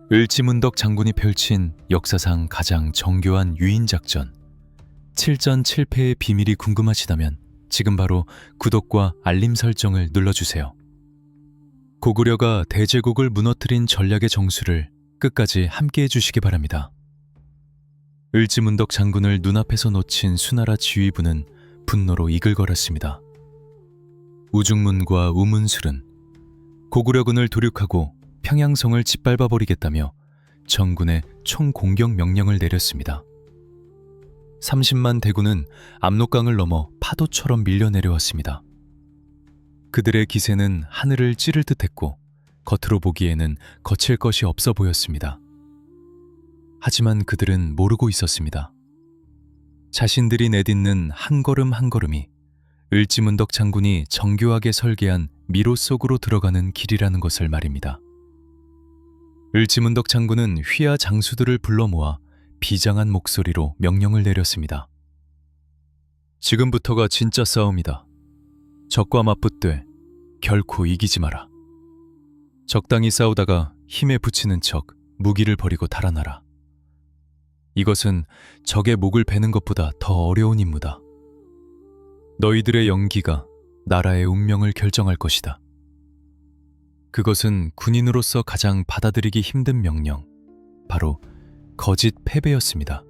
을지문덕 장군이 펼친 역사상 가장 정교한 유인작전 7전 7패의 비밀이 궁금하시다면 지금 바로 구독과 알림 설정을 눌러주세요. 고구려가 대제국을 무너뜨린 전략의 정수를 끝까지 함께 해주시기 바랍니다. 을지문덕 장군을 눈앞에서 놓친 수나라 지휘부는 분노로 이글거렸습니다. 우중문과 우문술은 고구려군을 도륙하고 평양성을 짓밟아버리겠다며 정군에 총공격 명령을 내렸습니다. 30만 대군은 압록강을 넘어 파도처럼 밀려 내려왔습니다. 그들의 기세는 하늘을 찌를 듯했고 겉으로 보기에는 거칠 것이 없어 보였습니다. 하지만 그들은 모르고 있었습니다. 자신들이 내딛는 한 걸음 한 걸음이 을지문덕 장군이 정교하게 설계한 미로 속으로 들어가는 길이라는 것을 말입니다. 을지문덕 장군은 휘하 장수들을 불러 모아 비장한 목소리로 명령을 내렸습니다. 지금부터가 진짜 싸움이다. 적과 맞붙되 결코 이기지 마라. 적당히 싸우다가 힘에 부치는 척 무기를 버리고 달아나라. 이것은 적의 목을 베는 것보다 더 어려운 임무다. 너희들의 연기가 나라의 운명을 결정할 것이다. 그것은 군인으로서 가장 받아들이기 힘든 명령, 바로 거짓 패배였습니다.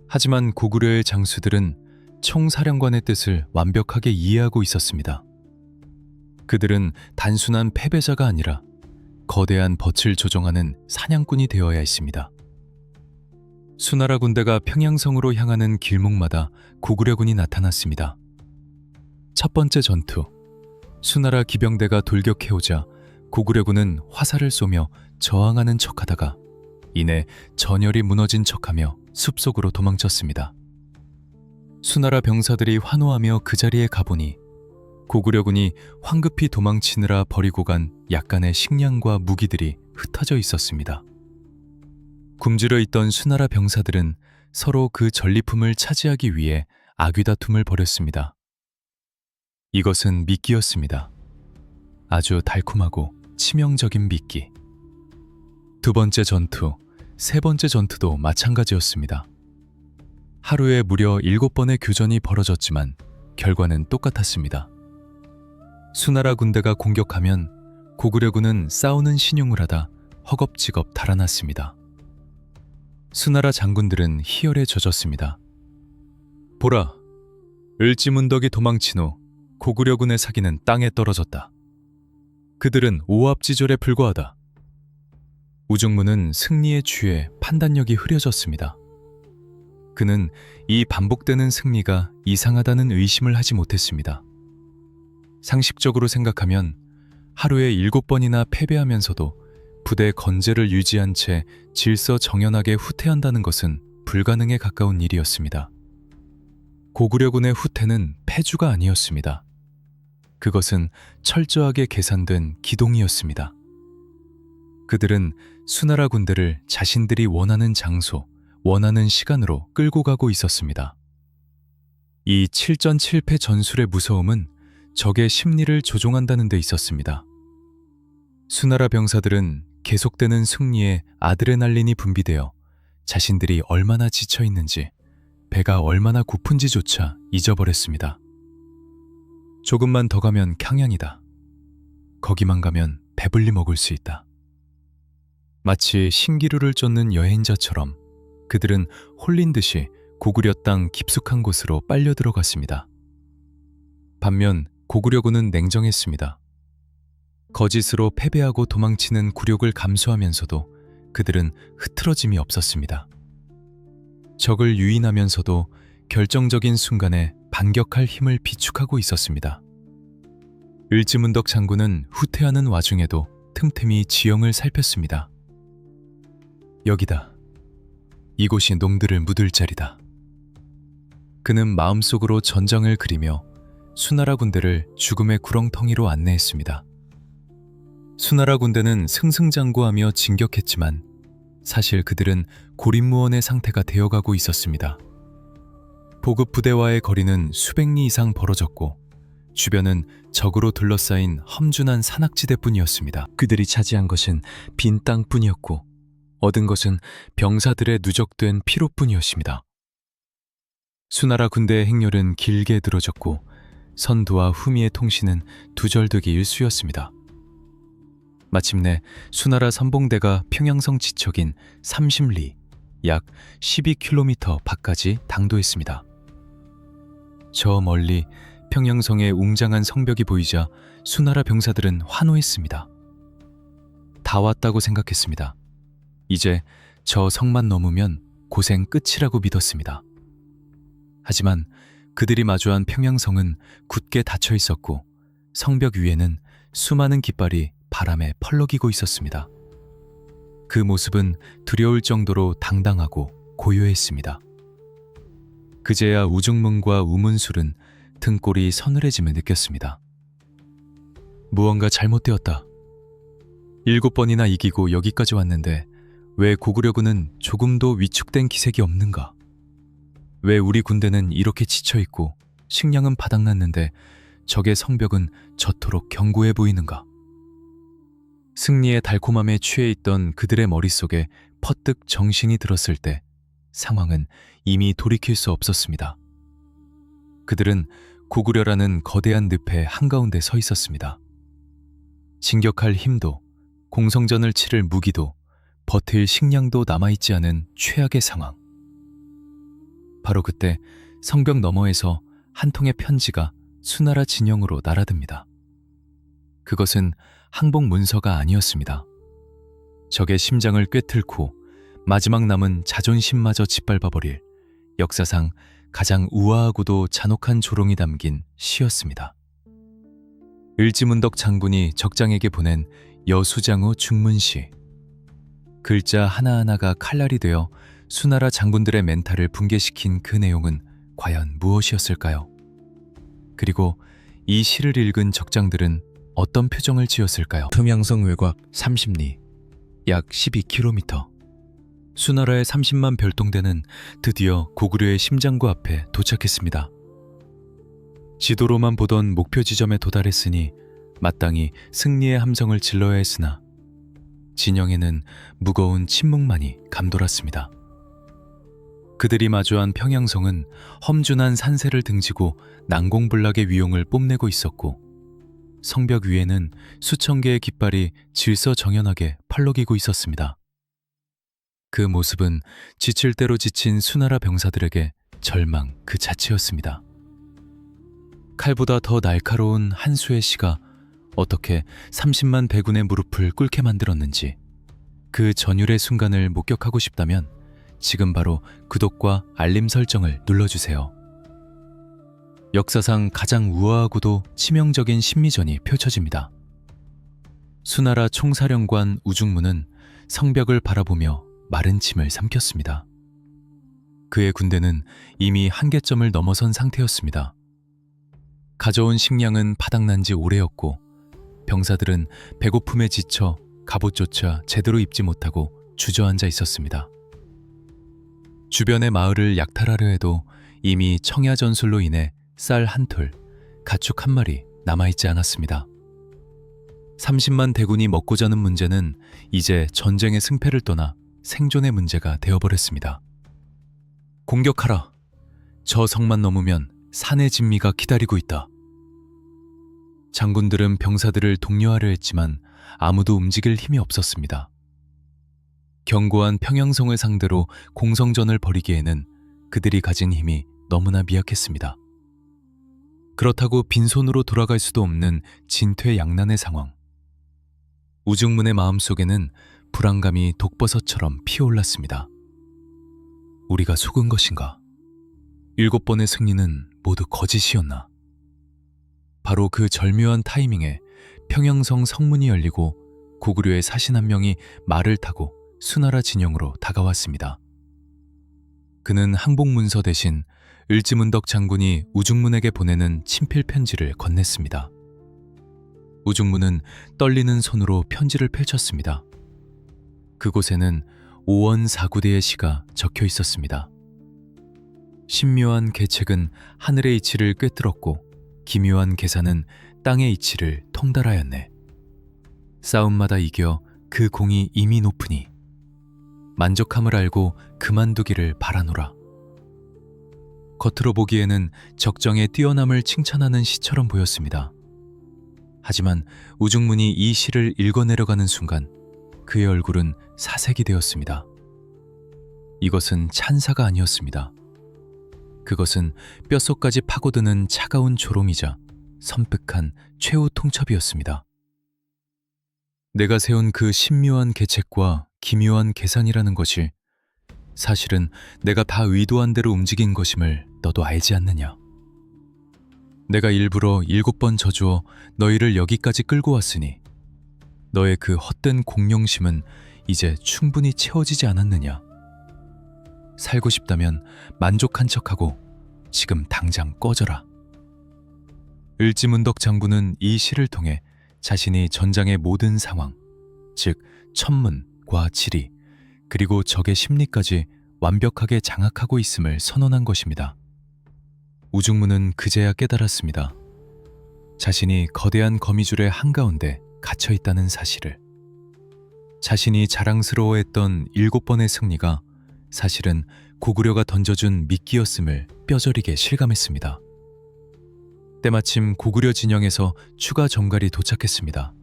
하지만 고구려의 장수들은 총사령관의 뜻을 완벽하게 이해하고 있었습니다. 그들은 단순한 패배자가 아니라 거대한 덫을 조종하는 사냥꾼이 되어야 했습니다. 수나라 군대가 평양성으로 향하는 길목마다 고구려군이 나타났습니다. 첫 번째 전투, 수나라 기병대가 돌격해오자 고구려군은 화살을 쏘며 저항하는 척하다가 이내 전열이 무너진 척하며 숲속으로 도망쳤습니다. 수나라 병사들이 환호하며 그 자리에 가보니 고구려군이 황급히 도망치느라 버리고 간 약간의 식량과 무기들이 흩어져 있었습니다. 굶주려 있던 수나라 병사들은 서로 그 전리품을 차지하기 위해 아귀다툼을 벌였습니다. 이것은 미끼였습니다. 아주 달콤하고 치명적인 미끼. 두 번째 전투, 세 번째 전투도 마찬가지였습니다. 하루에 무려 7번의 교전이 벌어졌지만 결과는 똑같았습니다. 수나라 군대가 공격하면 고구려군은 싸우는 신용을 하다 허겁지겁 달아났습니다. 수나라 장군들은 희열에 젖었습니다. 보라, 을지문덕이 도망친 후 고구려군의 사기는 땅에 떨어졌다. 그들은 오합지졸에 불과하다. 우중문은 승리에 취해 판단력이 흐려졌습니다. 그는 이 반복되는 승리가 이상하다는 의심을 하지 못했습니다. 상식적으로 생각하면 하루에 7번이나 패배하면서도 부대 건재를 유지한 채 질서정연하게 후퇴한다는 것은 불가능에 가까운 일이었습니다. 고구려군의 후퇴는 패주가 아니었습니다. 그것은 철저하게 계산된 기동이었습니다. 그들은 수나라 군대를 자신들이 원하는 장소, 원하는 시간으로 끌고 가고 있었습니다. 이 7전 7패 전술의 무서움은 적의 심리를 조종한다는 데 있었습니다. 수나라 병사들은 계속되는 승리에 아드레날린이 분비되어 자신들이 얼마나 지쳐 있는지, 배가 얼마나 고픈지조차 잊어버렸습니다. 조금만 더 가면 평양이다. 거기만 가면 배불리 먹을 수 있다. 마치 신기루를 쫓는 여행자처럼 그들은 홀린 듯이 고구려 땅 깊숙한 곳으로 빨려 들어갔습니다. 반면 고구려군은 냉정했습니다. 거짓으로 패배하고 도망치는 굴욕을 감수하면서도 그들은 흐트러짐이 없었습니다. 적을 유인하면서도 결정적인 순간에 반격할 힘을 비축하고 있었습니다. 을지문덕 장군은 후퇴하는 와중에도 틈틈이 지형을 살폈습니다. 여기다. 이곳이 놈들을 묻을 자리다. 그는 마음속으로 전장을 그리며 수나라 군대를 죽음의 구렁텅이로 안내했습니다. 수나라 군대는 승승장구하며 진격했지만 사실 그들은 고립무원의 상태가 되어가고 있었습니다. 보급 부대와의 거리는 수백 리 이상 벌어졌고 주변은 적으로 둘러싸인 험준한 산악지대뿐이었습니다. 그들이 차지한 것은 빈 땅뿐이었고 얻은 것은 병사들의 누적된 피로뿐이었습니다. 수나라 군대의 행렬은 길게 늘어졌고 선두와 후미의 통신은 두절되기 일쑤였습니다. 마침내 수나라 선봉대가 평양성 지척인 30리, 약 12km 밖까지 당도했습니다. 저 멀리 평양성의 웅장한 성벽이 보이자 수나라 병사들은 환호했습니다. 다 왔다고 생각했습니다. 이제 저 성만 넘으면 고생 끝이라고 믿었습니다. 하지만 그들이 마주한 평양성은 굳게 닫혀 있었고 성벽 위에는 수많은 깃발이 바람에 펄럭이고 있었습니다. 그 모습은 두려울 정도로 당당하고 고요했습니다. 그제야 우중문과 우문술은 등골이 서늘해짐을 느꼈습니다. 무언가 잘못되었다. 7번이나 이기고 여기까지 왔는데 왜 고구려군은 조금도 위축된 기색이 없는가? 왜 우리 군대는 이렇게 지쳐있고 식량은 바닥났는데 적의 성벽은 저토록 견고해 보이는가? 승리의 달콤함에 취해 있던 그들의 머릿속에 퍼뜩 정신이 들었을 때 상황은 이미 돌이킬 수 없었습니다. 그들은 고구려라는 거대한 늪의 한가운데 서 있었습니다. 진격할 힘도, 공성전을 치를 무기도, 버틸 식량도 남아있지 않은 최악의 상황. 바로 그때 성벽 너머에서 한 통의 편지가 수나라 진영으로 날아듭니다. 그것은 항복 문서가 아니었습니다. 적의 심장을 꿰뚫고 마지막 남은 자존심마저 짓밟아버릴 역사상 가장 우아하고도 잔혹한 조롱이 담긴 시였습니다. 을지문덕 장군이 적장에게 보낸 여수장후 중문시. 글자 하나하나가 칼날이 되어 수나라 장군들의 멘탈을 붕괴시킨 그 내용은 과연 무엇이었을까요? 그리고 이 시를 읽은 적장들은 어떤 표정을 지었을까요? 평양성 외곽 30리, 약 12km. 수나라의 30만 별동대는 드디어 고구려의 심장구 앞에 도착했습니다. 지도로만 보던 목표 지점에 도달했으니 마땅히 승리의 함성을 질러야 했으나 진영에는 무거운 침묵만이 감돌았습니다. 그들이 마주한 평양성은 험준한 산세를 등지고 난공불락의 위용을 뽐내고 있었고 성벽 위에는 수천 개의 깃발이 질서정연하게 펄럭이고 있었습니다. 그 모습은 지칠 대로 지친 수나라 병사들에게 절망 그 자체였습니다. 칼보다 더 날카로운 한 수의 시가 어떻게 30만 대군의 무릎을 꿇게 만들었는지 그 전율의 순간을 목격하고 싶다면 지금 바로 구독과 알림 설정을 눌러주세요. 역사상 가장 우아하고도 치명적인 심리전이 펼쳐집니다. 수나라 총사령관 우중무는 성벽을 바라보며 마른 침을 삼켰습니다. 그의 군대는 이미 한계점을 넘어선 상태였습니다. 가져온 식량은 바닥난 지 오래였고 병사들은 배고픔에 지쳐 갑옷조차 제대로 입지 못하고 주저앉아 있었습니다. 주변의 마을을 약탈하려 해도 이미 청야 전술로 인해 쌀 한 톨, 가축 한 마리 남아있지 않았습니다. 30만 대군이 먹고 자는 문제는 이제 전쟁의 승패를 떠나 생존의 문제가 되어버렸습니다. 공격하라. 저 성만 넘으면 산의 진미가 기다리고 있다. 장군들은 병사들을 독려하려 했지만 아무도 움직일 힘이 없었습니다. 견고한 평양성을 상대로 공성전을 벌이기에는 그들이 가진 힘이 너무나 미약했습니다. 그렇다고 빈손으로 돌아갈 수도 없는 진퇴양난의 상황. 우중문의 마음속에는 불안감이 독버섯처럼 피어올랐습니다. 우리가 속은 것인가? 7번의 승리는 모두 거짓이었나? 바로 그 절묘한 타이밍에 평양성 성문이 열리고 고구려의 사신 한 명이 말을 타고 수나라 진영으로 다가왔습니다. 그는 항복문서 대신 을지문덕 장군이 우중문에게 보내는 친필 편지를 건넸습니다. 우중문은 떨리는 손으로 편지를 펼쳤습니다. 그곳에는 오원사구대의 시가 적혀 있었습니다. 신묘한 계책은 하늘의 이치를 꿰뚫었고 기묘한 계산은 땅의 이치를 통달하였네. 싸움마다 이겨 그 공이 이미 높으니 만족함을 알고 그만두기를 바라노라. 겉으로 보기에는 적정의 뛰어남을 칭찬하는 시처럼 보였습니다. 하지만 우중문이 이 시를 읽어내려가는 순간 그의 얼굴은 사색이 되었습니다. 이것은 찬사가 아니었습니다. 그것은 뼛속까지 파고드는 차가운 조롱이자 섬뜩한 최후 통첩이었습니다. 내가 세운 그 신묘한 계책과 기묘한 계산이라는 것이 사실은 내가 다 의도한 대로 움직인 것임을 너도 알지 않느냐. 내가 일부러 7번 저주어 너희를 여기까지 끌고 왔으니 너의 그 헛된 공룡심은 이제 충분히 채워지지 않았느냐. 살고 싶다면 만족한 척하고 지금 당장 꺼져라. 을지문덕 장군은 이 시를 통해 자신이 전장의 모든 상황, 즉 천문과 지리, 그리고 적의 심리까지 완벽하게 장악하고 있음을 선언한 것입니다. 우중문은 그제야 깨달았습니다. 자신이 거대한 거미줄의 한가운데 갇혀 있다는 사실을. 자신이 자랑스러워했던 7번의 승리가 사실은 고구려가 던져준 미끼였음을 뼈저리게 실감했습니다. 때마침 고구려 진영에서 추가 정갈이 도착했습니다.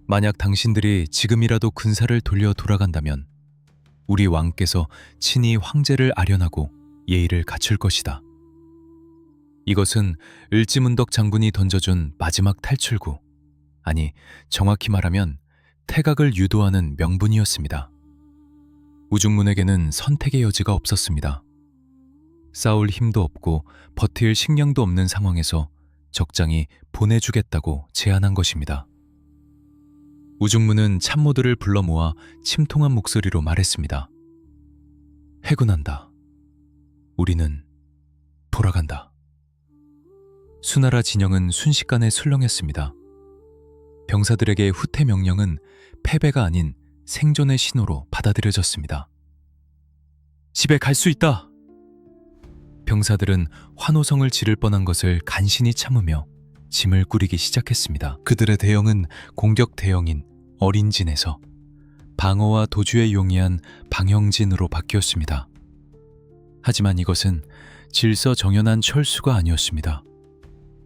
만약 당신들이 지금이라도 군사를 돌려 돌아간다면 우리 왕께서 친히 황제를 아련하고 예의를 갖출 것이다. 이것은 을지문덕 장군이 던져준 마지막 탈출구, 아니 정확히 말하면 태각을 유도하는 명분이었습니다. 우중문에게는 선택의 여지가 없었습니다. 싸울 힘도 없고 버틸 식량도 없는 상황에서 적장이 보내주겠다고 제안한 것입니다. 우중문은 참모들을 불러 모아 침통한 목소리로 말했습니다. 해군한다. 우리는 돌아간다. 수나라 진영은 순식간에 술렁했습니다. 병사들에게 후퇴 명령은 패배가 아닌 생존의 신호로 받아들여졌습니다. 집에 갈 수 있다! 병사들은 환호성을 지를 뻔한 것을 간신히 참으며 짐을 꾸리기 시작했습니다. 그들의 대형은 공격 대형인 어린진에서 방어와 도주에 용이한 방형진으로 바뀌었습니다. 하지만 이것은 질서정연한 철수가 아니었습니다.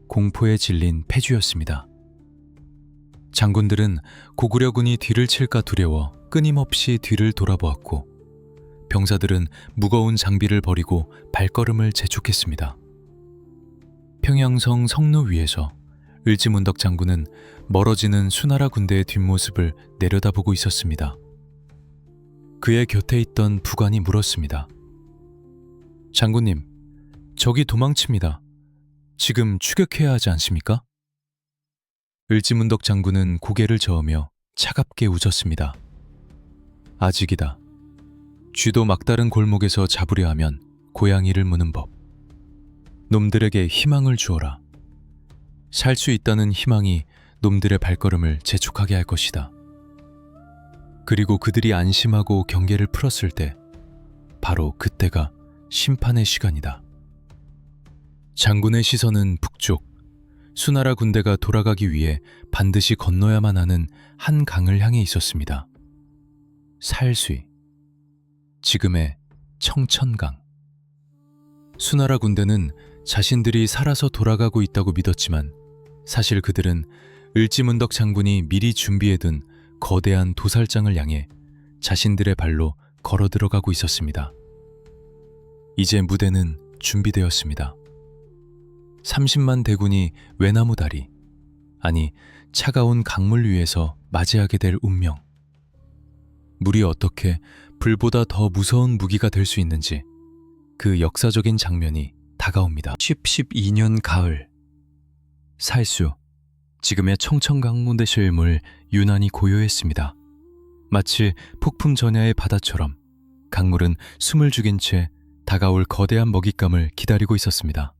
공포에 질린 패주였습니다. 장군들은 고구려군이 뒤를 칠까 두려워 끊임없이 뒤를 돌아보았고, 병사들은 무거운 장비를 버리고 발걸음을 재촉했습니다. 평양성 성로 위에서 을지문덕 장군은 멀어지는 수나라 군대의 뒷모습을 내려다보고 있었습니다. 그의 곁에 있던 부관이 물었습니다. 장군님, 적이 도망칩니다. 지금 추격해야 하지 않습니까? 을지문덕 장군은 고개를 저으며 차갑게 웃었습니다. 아직이다. 쥐도 막다른 골목에서 잡으려 하면 고양이를 무는 법. 놈들에게 희망을 주어라. 살 수 있다는 희망이 놈들의 발걸음을 재촉하게 할 것이다. 그리고 그들이 안심하고 경계를 풀었을 때, 바로 그때가 심판의 시간이다. 장군의 시선은 북쪽, 수나라 군대가 돌아가기 위해 반드시 건너야만 하는 한 강을 향해 있었습니다. 살수이, 지금의 청천강. 수나라 군대는 자신들이 살아서 돌아가고 있다고 믿었지만, 사실 그들은 을지문덕 장군이 미리 준비해둔 거대한 도살장을 향해 자신들의 발로 걸어 들어가고 있었습니다. 이제 무대는 준비되었습니다. 30만 대군이 외나무 다리, 아니 차가운 강물 위에서 맞이하게 될 운명. 물이 어떻게 불보다 더 무서운 무기가 될 수 있는지, 그 역사적인 장면이 다가옵니다. 12년 가을, 살수, 지금의 청천강문대 실물 유난히 고요했습니다. 마치 폭풍 전야의 바다처럼 강물은 숨을 죽인 채 다가올 거대한 먹잇감을 기다리고 있었습니다.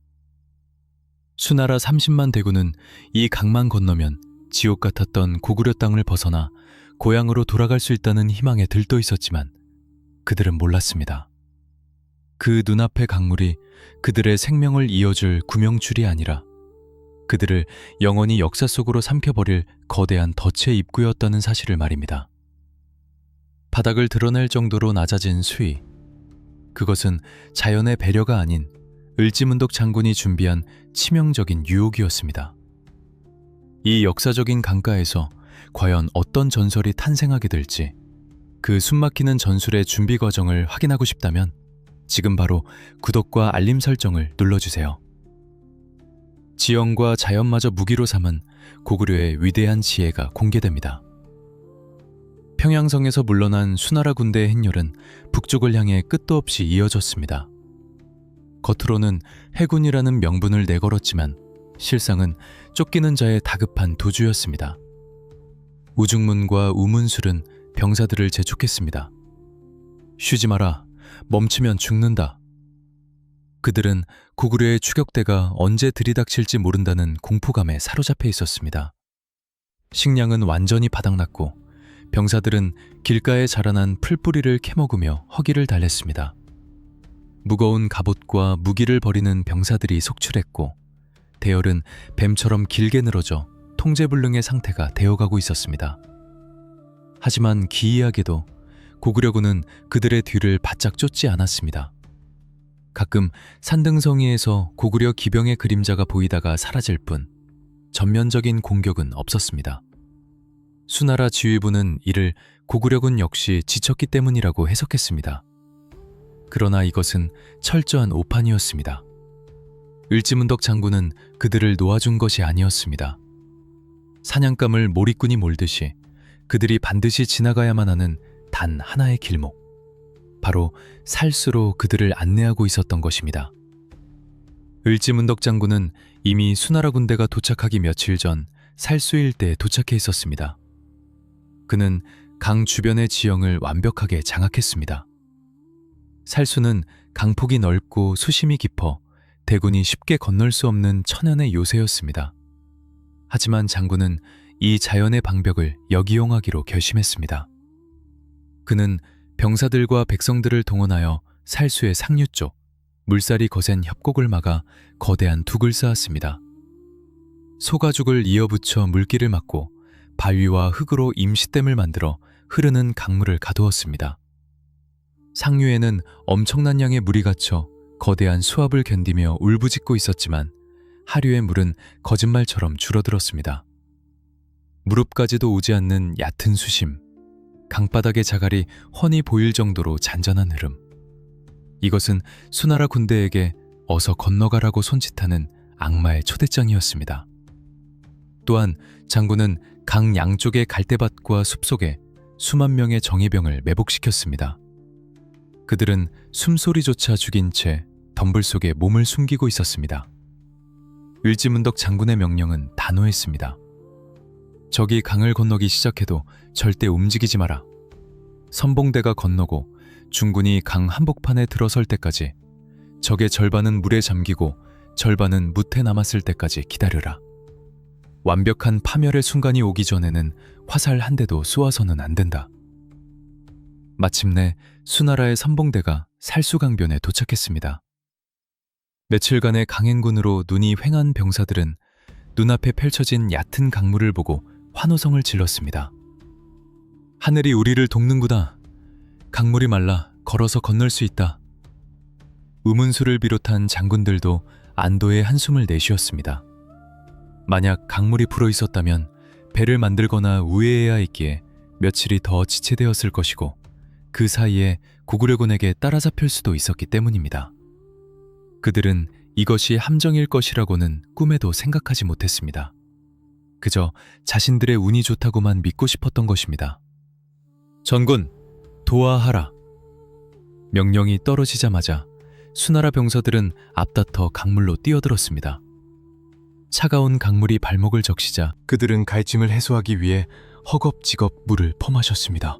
수나라 30만 대군은 이 강만 건너면 지옥 같았던 고구려 땅을 벗어나 고향으로 돌아갈 수 있다는 희망에 들떠 있었지만, 그들은 몰랐습니다. 그 눈앞의 강물이 그들의 생명을 이어줄 구명줄이 아니라 그들을 영원히 역사 속으로 삼켜버릴 거대한 덫의 입구였다는 사실을 말입니다. 바닥을 드러낼 정도로 낮아진 수위, 그것은 자연의 배려가 아닌 을지문덕 장군이 준비한 치명적인 유혹이었습니다. 이 역사적인 강가에서 과연 어떤 전설이 탄생하게 될지, 그 숨막히는 전술의 준비 과정을 확인하고 싶다면 지금 바로 구독과 알림 설정을 눌러주세요. 지형과 자연마저 무기로 삼은 고구려의 위대한 지혜가 공개됩니다. 평양성에서 물러난 수나라 군대의 행렬은 북쪽을 향해 끝도 없이 이어졌습니다. 겉으로는 해군이라는 명분을 내걸었지만 실상은 쫓기는 자의 다급한 도주였습니다. 우중문과 우문술은 병사들을 재촉했습니다. 쉬지 마라. 멈추면 죽는다. 그들은 고구려의 추격대가 언제 들이닥칠지 모른다는 공포감에 사로잡혀 있었습니다. 식량은 완전히 바닥났고 병사들은 길가에 자라난 풀뿌리를 캐먹으며 허기를 달랬습니다. 무거운 갑옷과 무기를 버리는 병사들이 속출했고 대열은 뱀처럼 길게 늘어져 통제불능의 상태가 되어가고 있었습니다. 하지만 기이하게도 고구려군은 그들의 뒤를 바짝 쫓지 않았습니다. 가끔 산등성이에서 고구려 기병의 그림자가 보이다가 사라질 뿐 전면적인 공격은 없었습니다. 수나라 지휘부는 이를 고구려군 역시 지쳤기 때문이라고 해석했습니다. 그러나 이것은 철저한 오판이었습니다. 을지문덕 장군은 그들을 놓아준 것이 아니었습니다. 사냥감을 몰입꾼이 몰듯이 그들이 반드시 지나가야만 하는 단 하나의 길목, 바로 살수로 그들을 안내하고 있었던 것입니다. 을지문덕 장군은 이미 수나라 군대가 도착하기 며칠 전 살수 일대에 도착해 있었습니다. 그는 강 주변의 지형을 완벽하게 장악했습니다. 살수는 강폭이 넓고 수심이 깊어 대군이 쉽게 건널 수 없는 천연의 요새였습니다. 하지만 장군은 이 자연의 방벽을 역이용하기로 결심했습니다. 그는 병사들과 백성들을 동원하여 살수의 상류 쪽 물살이 거센 협곡을 막아 거대한 둑을 쌓았습니다. 소가죽을 이어붙여 물길을 막고 바위와 흙으로 임시댐을 만들어 흐르는 강물을 가두었습니다. 상류에는 엄청난 양의 물이 갇혀 거대한 수압을 견디며 울부짖고 있었지만 하류의 물은 거짓말처럼 줄어들었습니다. 무릎까지도 오지 않는 얕은 수심, 강바닥의 자갈이 훤히 보일 정도로 잔잔한 흐름. 이것은 수나라 군대에게 어서 건너가라고 손짓하는 악마의 초대장이었습니다. 또한 장군은 강 양쪽의 갈대밭과 숲속에 수만 명의 정예병을 매복시켰습니다. 그들은 숨소리조차 죽인 채 덤불 속에 몸을 숨기고 있었습니다. 을지문덕 장군의 명령은 단호했습니다. 적이 강을 건너기 시작해도 절대 움직이지 마라. 선봉대가 건너고 중군이 강 한복판에 들어설 때까지, 적의 절반은 물에 잠기고 절반은 묻에 남았을 때까지 기다려라. 완벽한 파멸의 순간이 오기 전에는 화살 한 대도 쏘아서는 안 된다. 마침내 수나라의 선봉대가 살수강변에 도착했습니다. 며칠간의 강행군으로 눈이 휑한 병사들은 눈앞에 펼쳐진 얕은 강물을 보고 환호성을 질렀습니다. 하늘이 우리를 돕는구나. 강물이 말라 걸어서 건널 수 있다. 우문수를 비롯한 장군들도 안도의 한숨을 내쉬었습니다. 만약 강물이 불어 있었다면 배를 만들거나 우회해야 했기에 며칠이 더 지체되었을 것이고 그 사이에 고구려군에게 따라잡힐 수도 있었기 때문입니다. 그들은 이것이 함정일 것이라고는 꿈에도 생각하지 못했습니다. 그저 자신들의 운이 좋다고만 믿고 싶었던 것입니다. 전군, 도하하라. 명령이 떨어지자마자 수나라 병사들은 앞다퉈 강물로 뛰어들었습니다. 차가운 강물이 발목을 적시자 그들은 갈증을 해소하기 위해 허겁지겁 물을 퍼마셨습니다.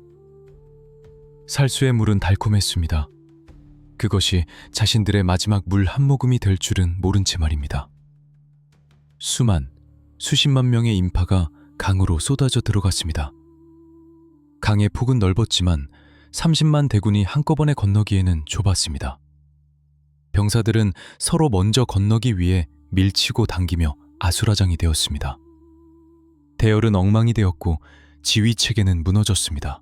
살수의 물은 달콤했습니다. 그것이 자신들의 마지막 물 한 모금이 될 줄은 모른 채 말입니다. 수십만 명의 인파가 강으로 쏟아져 들어갔습니다. 강의 폭은 넓었지만 30만 대군이 한꺼번에 건너기에는 좁았습니다. 병사들은 서로 먼저 건너기 위해 밀치고 당기며 아수라장이 되었습니다. 대열은 엉망이 되었고 지휘체계는 무너졌습니다.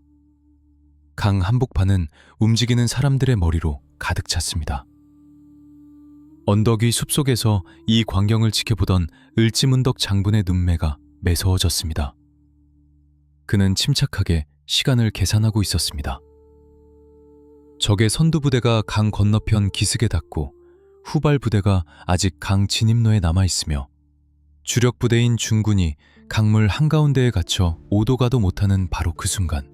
강 한복판은 움직이는 사람들의 머리로 가득 찼습니다. 언덕 위 숲속에서 이 광경을 지켜보던 을지문덕 장군의 눈매가 매서워졌습니다. 그는 침착하게 시간을 계산하고 있었습니다. 적의 선두부대가 강 건너편 기슭에 닿고 후발 부대가 아직 강 진입로에 남아있으며 주력 부대인 중군이 강물 한가운데에 갇혀 오도 가도 못하는 바로 그 순간,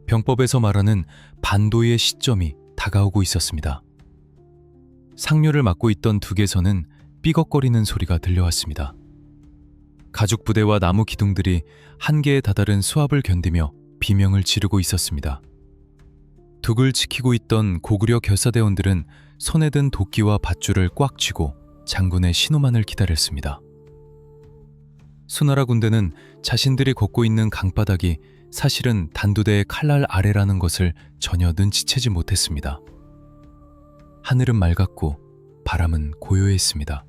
병법에서 말하는 반도의 시점이 다가오고 있었습니다. 상류를 막고 있던 둑에서는 삐걱거리는 소리가 들려왔습니다. 가죽 부대와 나무 기둥들이 한계에 다다른 수압을 견디며 비명을 지르고 있었습니다. 둑을 지키고 있던 고구려 결사대원들은 손에 든 도끼와 밧줄을 꽉 쥐고 장군의 신호만을 기다렸습니다. 수나라 군대는 자신들이 걷고 있는 강바닥이 사실은 단두대의 칼날 아래라는 것을 전혀 눈치채지 못했습니다. 하늘은 맑았고 바람은 고요했습니다.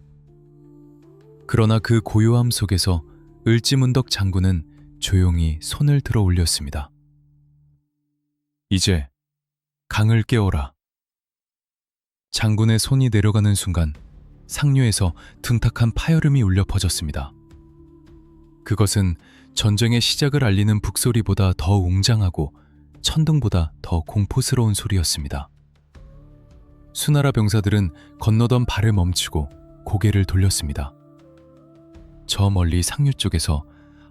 그러나 그 고요함 속에서 을지문덕 장군은 조용히 손을 들어 올렸습니다. 이제 강을 깨워라. 장군의 손이 내려가는 순간 상류에서 둔탁한 파열음이 울려 퍼졌습니다. 그것은 전쟁의 시작을 알리는 북소리보다 더 웅장하고 천둥보다 더 공포스러운 소리였습니다. 수나라 병사들은 건너던 발을 멈추고 고개를 돌렸습니다. 저 멀리 상류 쪽에서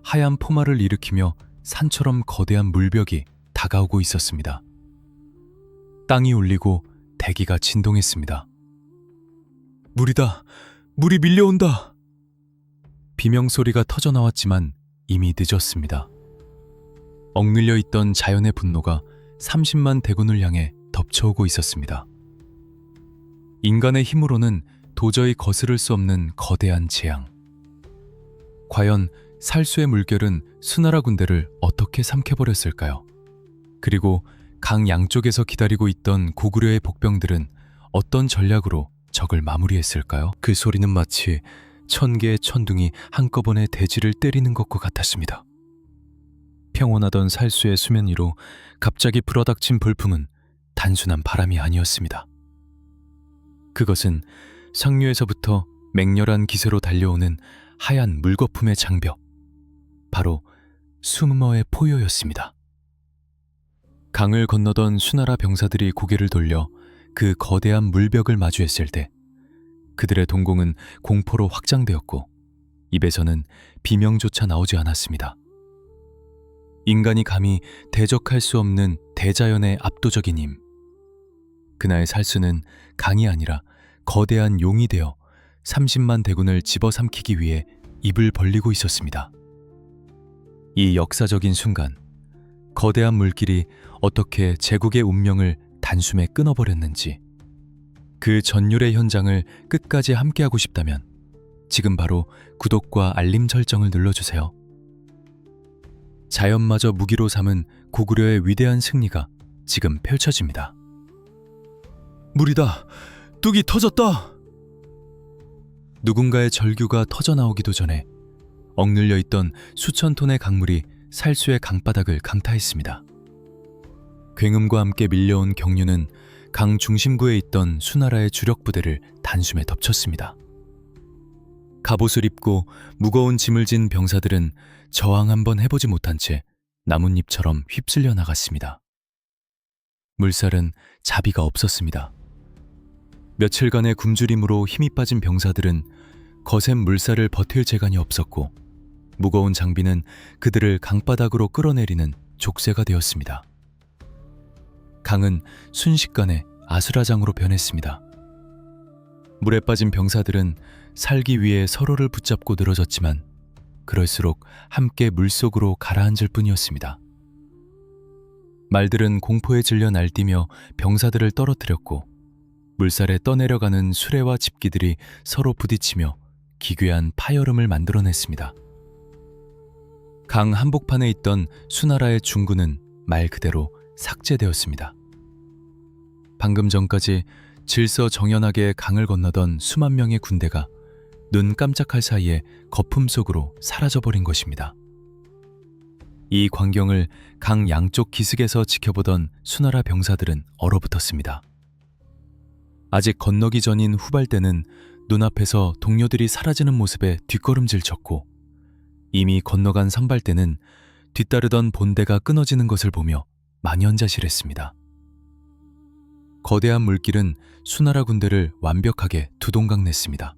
하얀 포마를 일으키며 산처럼 거대한 물벽이 다가오고 있었습니다. 땅이 울리고 대기가 진동했습니다. 물이다! 물이 밀려온다! 비명소리가 터져나왔지만 이미 늦었습니다. 억눌려 있던 자연의 분노가 30만 대군을 향해 덮쳐오고 있었습니다. 인간의 힘으로는 도저히 거스를 수 없는 거대한 재앙. 과연 살수의 물결은 수나라 군대를 어떻게 삼켜버렸을까요? 그리고 강 양쪽에서 기다리고 있던 고구려의 복병들은 어떤 전략으로 적을 마무리했을까요? 그 소리는 마치 1000개의 천둥이 한꺼번에 대지를 때리는 것과 같았습니다. 평온하던 살수의 수면 위로 갑자기 불어닥친 불풍은 단순한 바람이 아니었습니다. 그것은 상류에서부터 맹렬한 기세로 달려오는 하얀 물거품의 장벽, 바로 수머의 포효였습니다. 강을 건너던 수나라 병사들이 고개를 돌려 그 거대한 물벽을 마주했을 때 그들의 동공은 공포로 확장되었고 입에서는 비명조차 나오지 않았습니다. 인간이 감히 대적할 수 없는 대자연의 압도적인 힘. 그날의 살수는 강이 아니라 거대한 용이 되어 30만 대군을 집어삼키기 위해 입을 벌리고 있었습니다. 이 역사적인 순간, 거대한 물길이 어떻게 제국의 운명을 단숨에 끊어버렸는지, 그 전율의 현장을 끝까지 함께하고 싶다면 지금 바로 구독과 알림 설정을 눌러주세요. 자연마저 무기로 삼은 고구려의 위대한 승리가 지금 펼쳐집니다. 물이다! 뚝이 터졌다! 누군가의 절규가 터져나오기도 전에 억눌려 있던 수천 톤의 강물이 살수의 강바닥을 강타했습니다. 굉음과 함께 밀려온 경류는 강 중심구에 있던 수나라의 주력 부대를 단숨에 덮쳤습니다. 갑옷을 입고 무거운 짐을 진 병사들은 저항 한번 해보지 못한 채 나뭇잎처럼 휩쓸려 나갔습니다. 물살은 자비가 없었습니다. 며칠간의 굶주림으로 힘이 빠진 병사들은 거센 물살을 버틸 재간이 없었고 무거운 장비는 그들을 강바닥으로 끌어내리는 족쇄가 되었습니다. 강은 순식간에 아수라장으로 변했습니다. 물에 빠진 병사들은 살기 위해 서로를 붙잡고 늘어졌지만 그럴수록 함께 물속으로 가라앉을 뿐이었습니다. 말들은 공포에 질려 날뛰며 병사들을 떨어뜨렸고 물살에 떠내려가는 수레와 집기들이 서로 부딪히며 기괴한 파열음을 만들어냈습니다. 강 한복판에 있던 수나라의 중군은 말 그대로 삭제되었습니다. 방금 전까지 질서정연하게 강을 건너던 수만 명의 군대가 눈 깜짝할 사이에 거품 속으로 사라져버린 것입니다. 이 광경을 강 양쪽 기슭에서 지켜보던 수나라 병사들은 얼어붙었습니다. 아직 건너기 전인 후발대는 눈앞에서 동료들이 사라지는 모습에 뒷걸음질 쳤고 이미 건너간 선발대는 뒤따르던 본대가 끊어지는 것을 보며 만연자실했습니다. 거대한 물길은 수나라 군대를 완벽하게 두동강냈습니다.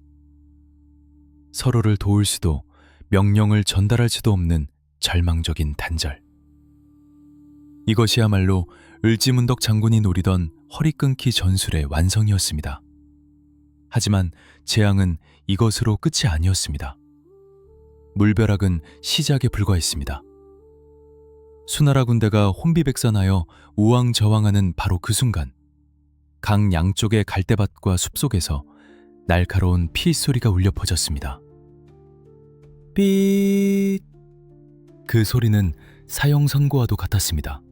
서로를 도울 수도 명령을 전달할 수도 없는 절망적인 단절. 이것이야말로 을지문덕 장군이 노리던 허리 끊기 전술의 완성이었습니다. 하지만 재앙은 이것으로 끝이 아니었습니다. 물벼락은 시작에 불과했습니다. 수나라 군대가 혼비백산하여 우왕좌왕하는 바로 그 순간 강 양쪽의 갈대밭과 숲속에서 날카로운 피소리가 울려 퍼졌습니다. 삐. 그 소리는 사형 선고와도 같았습니다.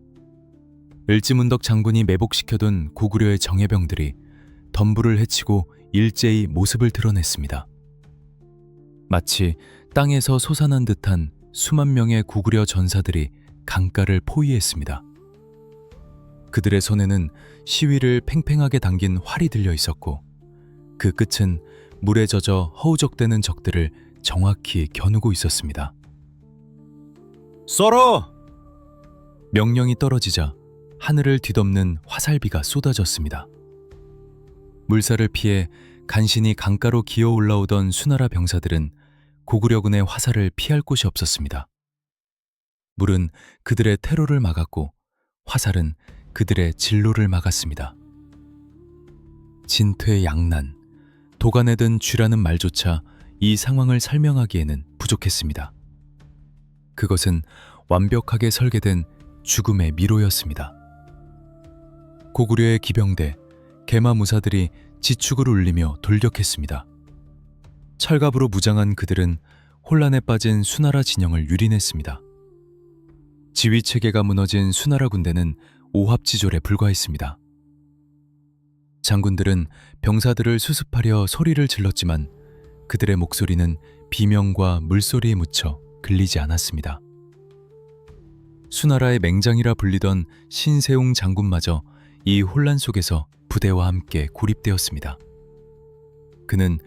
을지문덕 장군이 매복시켜둔 고구려의 정예병들이 덤불을 헤치고 일제히 모습을 드러냈습니다. 마치 땅에서 솟아난 듯한 수만 명의 고구려 전사들이 강가를 포위했습니다. 그들의 손에는 시위를 팽팽하게 당긴 활이 들려 있었고 그 끝은 물에 젖어 허우적대는 적들을 정확히 겨누고 있었습니다. 썰어! 명령이 떨어지자 하늘을 뒤덮는 화살비가 쏟아졌습니다. 물살을 피해 간신히 강가로 기어 올라오던 수나라 병사들은 고구려군의 화살을 피할 곳이 없었습니다. 물은 그들의 퇴로를 막았고 화살은 그들의 진로를 막았습니다. 진퇴양난, 도가내든 쥐라는 말조차 이 상황을 설명하기에는 부족했습니다. 그것은 완벽하게 설계된 죽음의 미로였습니다. 고구려의 기병대, 개마무사들이 지축을 울리며 돌격했습니다. 철갑으로 무장한 그들은 혼란에 빠진 수나라 진영을 유린했습니다. 지휘 체계가 무너진 수나라 군대는 오합지졸에 불과했습니다. 장군들은 병사들을 수습하려 소리를 질렀지만 그들의 목소리는 비명과 물소리에 묻혀 들리지 않았습니다. 수나라의 맹장이라 불리던 신세웅 장군마저 이 혼란 속에서 부대와 함께 고립되었습니다. 그는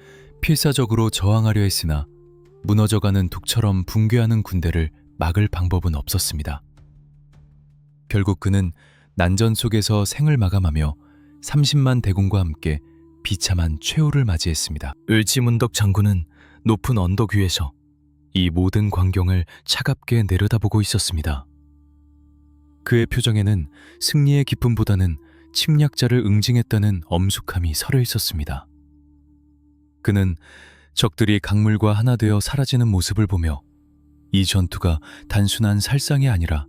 필사적으로 저항하려 했으나 무너져가는 둑처럼 붕괴하는 군대를 막을 방법은 없었습니다. 결국 그는 난전 속에서 생을 마감하며 30만 대군과 함께 비참한 최후를 맞이했습니다. 을지문덕 장군은 높은 언덕 위에서 이 모든 광경을 차갑게 내려다보고 있었습니다. 그의 표정에는 승리의 기쁨보다는 침략자를 응징했다는 엄숙함이 서려 있었습니다. 그는 적들이 강물과 하나 되어 사라지는 모습을 보며 이 전투가 단순한 살상이 아니라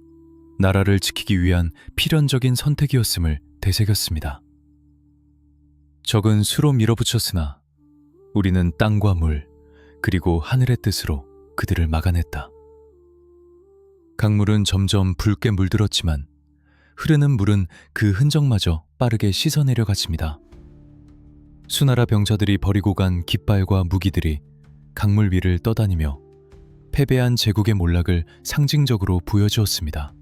나라를 지키기 위한 필연적인 선택이었음을 되새겼습니다. 적은 수로 밀어붙였으나 우리는 땅과 물 그리고 하늘의 뜻으로 그들을 막아냈다. 강물은 점점 붉게 물들었지만 흐르는 물은 그 흔적마저 빠르게 씻어내려 갔습니다. 수나라 병사들이 버리고 간 깃발과 무기들이 강물 위를 떠다니며 패배한 제국의 몰락을 상징적으로 보여주었습니다.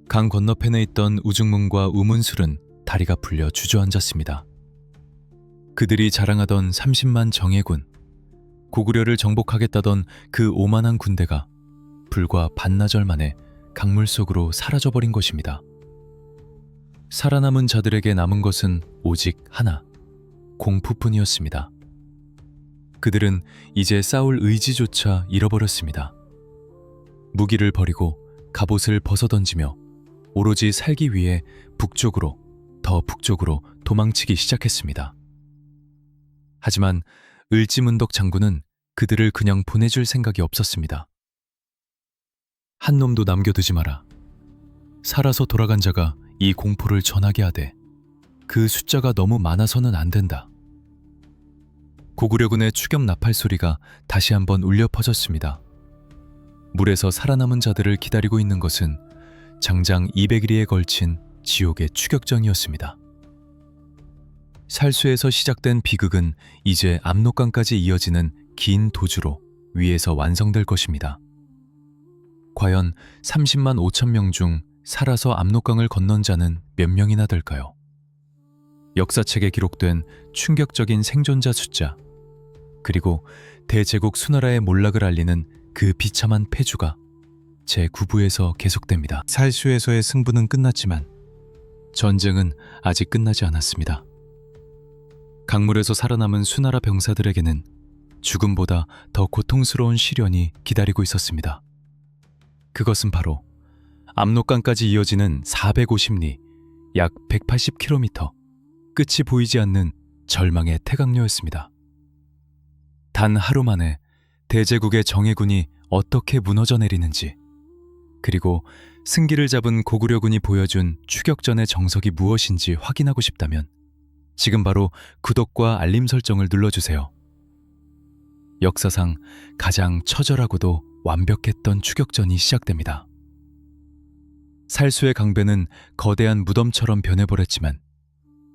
강 건너편에 있던 우중문과 우문술은 다리가 풀려 주저앉았습니다. 그들이 자랑하던 30만 정예군, 고구려를 정복하겠다던 그 오만한 군대가 불과 반나절 만에 강물 속으로 사라져버린 것입니다. 살아남은 자들에게 남은 것은 오직 하나, 공포뿐이었습니다. 그들은 이제 싸울 의지조차 잃어버렸습니다. 무기를 버리고 갑옷을 벗어던지며 오로지 살기 위해 북쪽으로, 더 북쪽으로 도망치기 시작했습니다. 하지만 을지문덕 장군은 그들을 그냥 보내줄 생각이 없었습니다. 한 놈도 남겨두지 마라. 살아서 돌아간 자가 이 공포를 전하게 하되 그 숫자가 너무 많아서는 안 된다. 고구려군의 추격 나팔 소리가 다시 한번 울려 퍼졌습니다. 물에서 살아남은 자들을 기다리고 있는 것은 장장 200일에 걸친 지옥의 추격전이었습니다. 살수에서 시작된 비극은 이제 압록강까지 이어지는 긴 도주로 위에서 완성될 것입니다. 과연 30만 5천 명 중 살아서 압록강을 건넌 자는 몇 명이나 될까요? 역사책에 기록된 충격적인 생존자 숫자, 그리고 대제국 수나라의 몰락을 알리는 그 비참한 패주가 제9부에서 계속됩니다. 살수에서의 승부는 끝났지만 전쟁은 아직 끝나지 않았습니다. 강물에서 살아남은 수나라 병사들에게는 죽음보다 더 고통스러운 시련이 기다리고 있었습니다. 그것은 바로 압록강까지 이어지는 450리, 약 180km, 끝이 보이지 않는 절망의 태강로였습니다. 단 하루 만에 대제국의 정예군이 어떻게 무너져 내리는지, 그리고 승기를 잡은 고구려군이 보여준 추격전의 정석이 무엇인지 확인하고 싶다면 지금 바로 구독과 알림 설정을 눌러주세요. 역사상 가장 처절하고도 완벽했던 추격전이 시작됩니다. 살수의 강배는 거대한 무덤처럼 변해버렸지만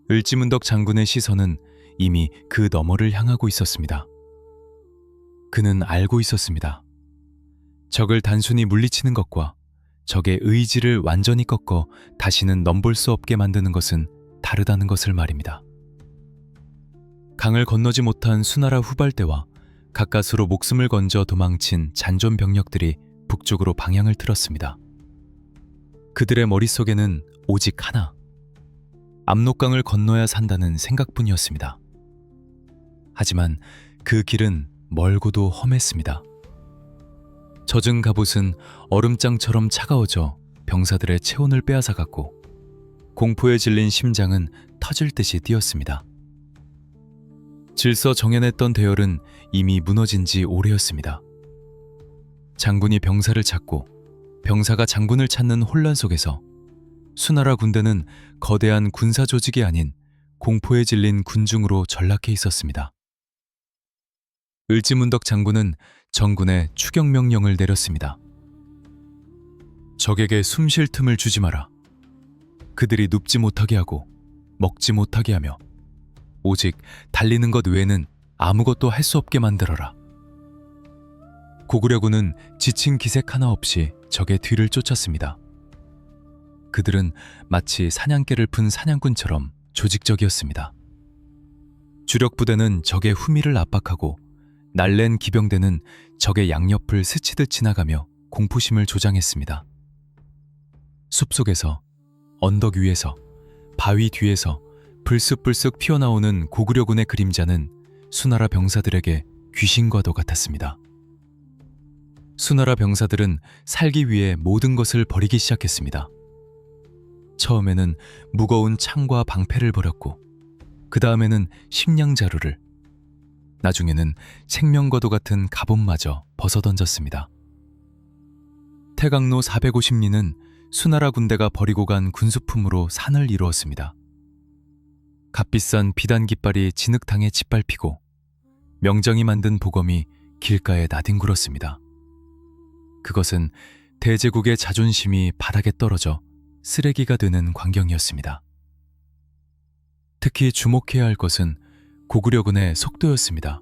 을지문덕 장군의 시선은 이미 그 너머를 향하고 있었습니다. 그는 알고 있었습니다. 적을 단순히 물리치는 것과 적의 의지를 완전히 꺾어 다시는 넘볼 수 없게 만드는 것은 다르다는 것을 말입니다. 강을 건너지 못한 수나라 후발대와 가까스로 목숨을 건져 도망친 잔존 병력들이 북쪽으로 방향을 틀었습니다. 그들의 머릿속에는 오직 하나, 압록강을 건너야 산다는 생각뿐이었습니다. 하지만 그 길은 멀고도 험했습니다. 젖은 갑옷은 얼음장처럼 차가워져 병사들의 체온을 빼앗아갔고 공포에 질린 심장은 터질 듯이 뛰었습니다. 질서 정연했던 대열은 이미 무너진 지 오래였습니다. 장군이 병사를 찾고 병사가 장군을 찾는 혼란 속에서 수나라 군대는 거대한 군사 조직이 아닌 공포에 질린 군중으로 전락해 있었습니다. 을지문덕 장군은 정군에 추격 명령을 내렸습니다. 적에게 숨 쉴 틈을 주지 마라. 그들이 눕지 못하게 하고 먹지 못하게 하며 오직 달리는 것 외에는 아무것도 할 수 없게 만들어라. 고구려군은 지친 기색 하나 없이 적의 뒤를 쫓았습니다. 그들은 마치 사냥개를 푼 사냥꾼처럼 조직적이었습니다. 주력 부대는 적의 후미를 압박하고 날랜 기병대는 적의 양옆을 스치듯 지나가며 공포심을 조장했습니다. 숲속에서, 언덕 위에서, 바위 뒤에서 불쑥불쑥 피어나오는 고구려군의 그림자는 수나라 병사들에게 귀신과도 같았습니다. 수나라 병사들은 살기 위해 모든 것을 버리기 시작했습니다. 처음에는 무거운 창과 방패를 버렸고, 그 다음에는 식량자루를, 나중에는 생명과도 같은 갑옷마저 벗어던졌습니다. 태강로 450리는 수나라 군대가 버리고 간 군수품으로 산을 이루었습니다. 값비싼 비단 깃발이 진흙탕에 짓밟히고 명정이 만든 보검이 길가에 나뒹굴었습니다. 그것은 대제국의 자존심이 바닥에 떨어져 쓰레기가 되는 광경이었습니다. 특히 주목해야 할 것은 고구려군의 속도였습니다.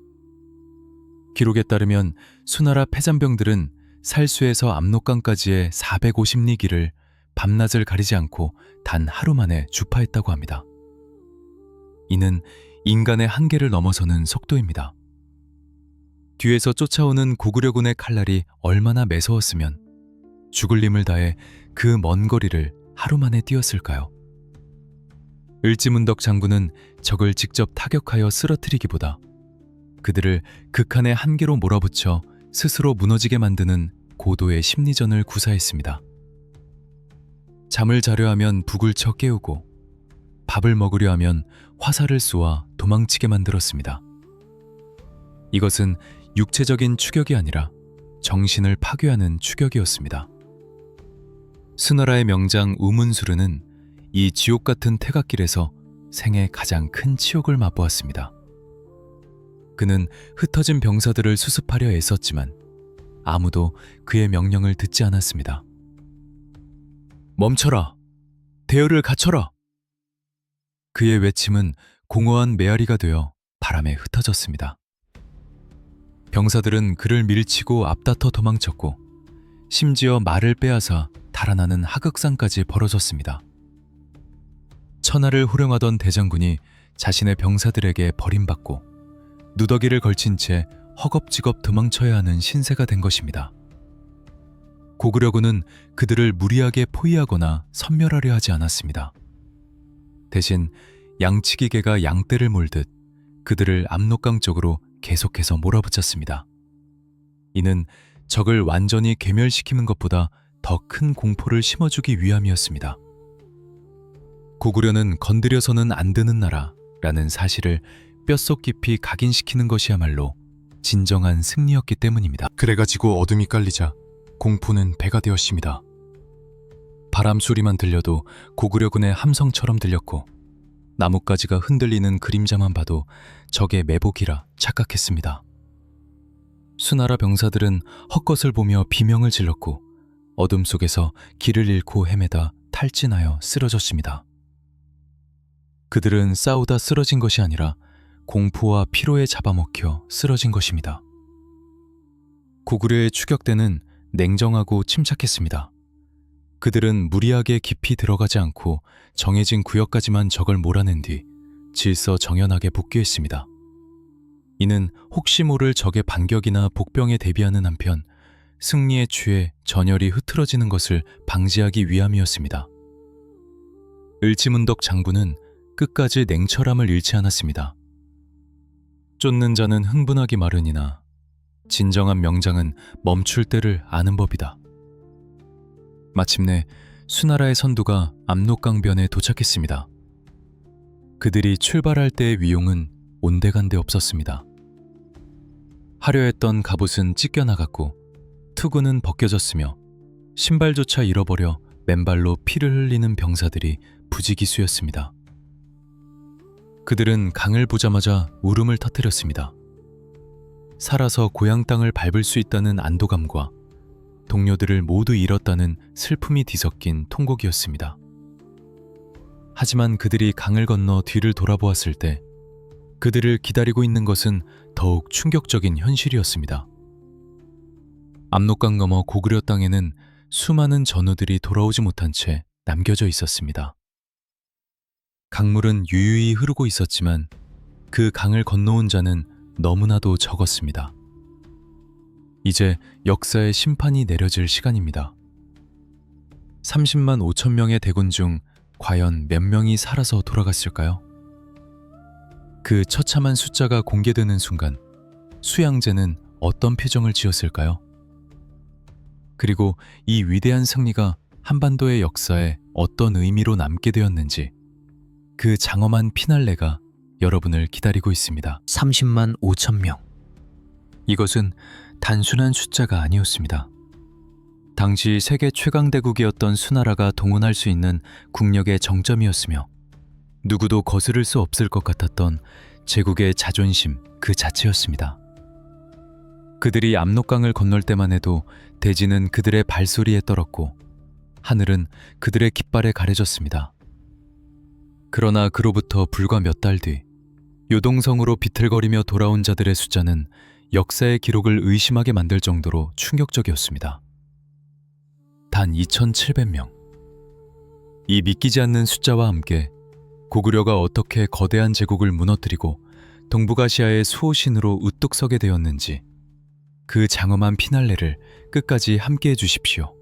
기록에 따르면 수나라 패잔병들은 살수에서 압록강까지의 450리 길을 밤낮을 가리지 않고 단 하루 만에 주파했다고 합니다. 이는 인간의 한계를 넘어서는 속도입니다. 뒤에서 쫓아오는 고구려군의 칼날이 얼마나 매서웠으면 죽을 힘을 다해 그 먼 거리를 하루 만에 뛰었을까요? 을지문덕 장군은 적을 직접 타격하여 쓰러뜨리기보다 그들을 극한의 한계로 몰아붙여 스스로 무너지게 만드는 고도의 심리전을 구사했습니다. 잠을 자려 하면 북을 쳐 깨우고 밥을 먹으려 하면 화살을 쏘아 도망치게 만들었습니다. 이것은 육체적인 추격이 아니라 정신을 파괴하는 추격이었습니다. 수나라의 명장 우문수르는 이 지옥 같은 태갓길에서 생애 가장 큰 치욕을 맛보았습니다. 그는 흩어진 병사들을 수습하려 애썼지만 아무도 그의 명령을 듣지 않았습니다. 멈춰라! 대열을 갖춰라! 그의 외침은 공허한 메아리가 되어 바람에 흩어졌습니다. 병사들은 그를 밀치고 앞다퉈 도망쳤고 심지어 말을 빼앗아 달아나는 하극상까지 벌어졌습니다. 천하를 호령하던 대장군이 자신의 병사들에게 버림받고 누더기를 걸친 채 허겁지겁 도망쳐야 하는 신세가 된 것입니다. 고구려군은 그들을 무리하게 포위하거나 섬멸하려 하지 않았습니다. 대신 양치기 개가 양떼를 몰듯 그들을 압록강 쪽으로 계속해서 몰아붙였습니다. 이는 적을 완전히 괴멸시키는 것보다 더 큰 공포를 심어주기 위함이었습니다. 고구려는 건드려서는 안 되는 나라라는 사실을 뼛속 깊이 각인시키는 것이야말로 진정한 승리였기 때문입니다. 그래가지고 어둠이 깔리자 공포는 배가 되었습니다. 바람 소리만 들려도 고구려군의 함성처럼 들렸고 나뭇가지가 흔들리는 그림자만 봐도 적의 매복이라 착각했습니다. 수나라 병사들은 헛것을 보며 비명을 질렀고 어둠 속에서 길을 잃고 헤매다 탈진하여 쓰러졌습니다. 그들은 싸우다 쓰러진 것이 아니라 공포와 피로에 잡아먹혀 쓰러진 것입니다. 고구려의 추격대는 냉정하고 침착했습니다. 그들은 무리하게 깊이 들어가지 않고 정해진 구역까지만 적을 몰아낸 뒤 질서 정연하게 복귀했습니다. 이는 혹시 모를 적의 반격이나 복병에 대비하는 한편 승리에 취해 전열이 흐트러지는 것을 방지하기 위함이었습니다. 을지문덕 장군은 끝까지 냉철함을 잃지 않았습니다. 쫓는 자는 흥분하기 마련이나 진정한 명장은 멈출 때를 아는 법이다. 마침내 수나라의 선두가 압록강변에 도착했습니다. 그들이 출발할 때의 위용은 온데간데 없었습니다. 하려 했던 갑옷은 찢겨나갔고 투구는 벗겨졌으며 신발조차 잃어버려 맨발로 피를 흘리는 병사들이 부지기수였습니다. 그들은 강을 보자마자 울음을 터뜨렸습니다. 살아서 고향 땅을 밟을 수 있다는 안도감과 동료들을 모두 잃었다는 슬픔이 뒤섞인 통곡이었습니다. 하지만 그들이 강을 건너 뒤를 돌아보았을 때 그들을 기다리고 있는 것은 더욱 충격적인 현실이었습니다. 압록강 너머 고구려 땅에는 수많은 전우들이 돌아오지 못한 채 남겨져 있었습니다. 강물은 유유히 흐르고 있었지만 그 강을 건너온 자는 너무나도 적었습니다. 이제 역사의 심판이 내려질 시간입니다. 30만 5천 명의 대군 중 과연 몇 명이 살아서 돌아갔을까요? 그 처참한 숫자가 공개되는 순간 수양제는 어떤 표정을 지었을까요? 그리고 이 위대한 승리가 한반도의 역사에 어떤 의미로 남게 되었는지 그 장엄한 피날레가 여러분을 기다리고 있습니다. 30만 5천 명. 이것은 단순한 숫자가 아니었습니다. 당시 세계 최강대국이었던 수나라가 동원할 수 있는 국력의 정점이었으며 누구도 거스를 수 없을 것 같았던 제국의 자존심 그 자체였습니다. 그들이 압록강을 건널 때만 해도 대지는 그들의 발소리에 떨었고 하늘은 그들의 깃발에 가려졌습니다. 그러나 그로부터 불과 몇 달 뒤 요동성으로 비틀거리며 돌아온 자들의 숫자는 역사의 기록을 의심하게 만들 정도로 충격적이었습니다. 단 2,700명. 이 믿기지 않는 숫자와 함께 고구려가 어떻게 거대한 제국을 무너뜨리고 동북아시아의 수호신으로 우뚝 서게 되었는지 그 장엄한 피날레를 끝까지 함께해 주십시오.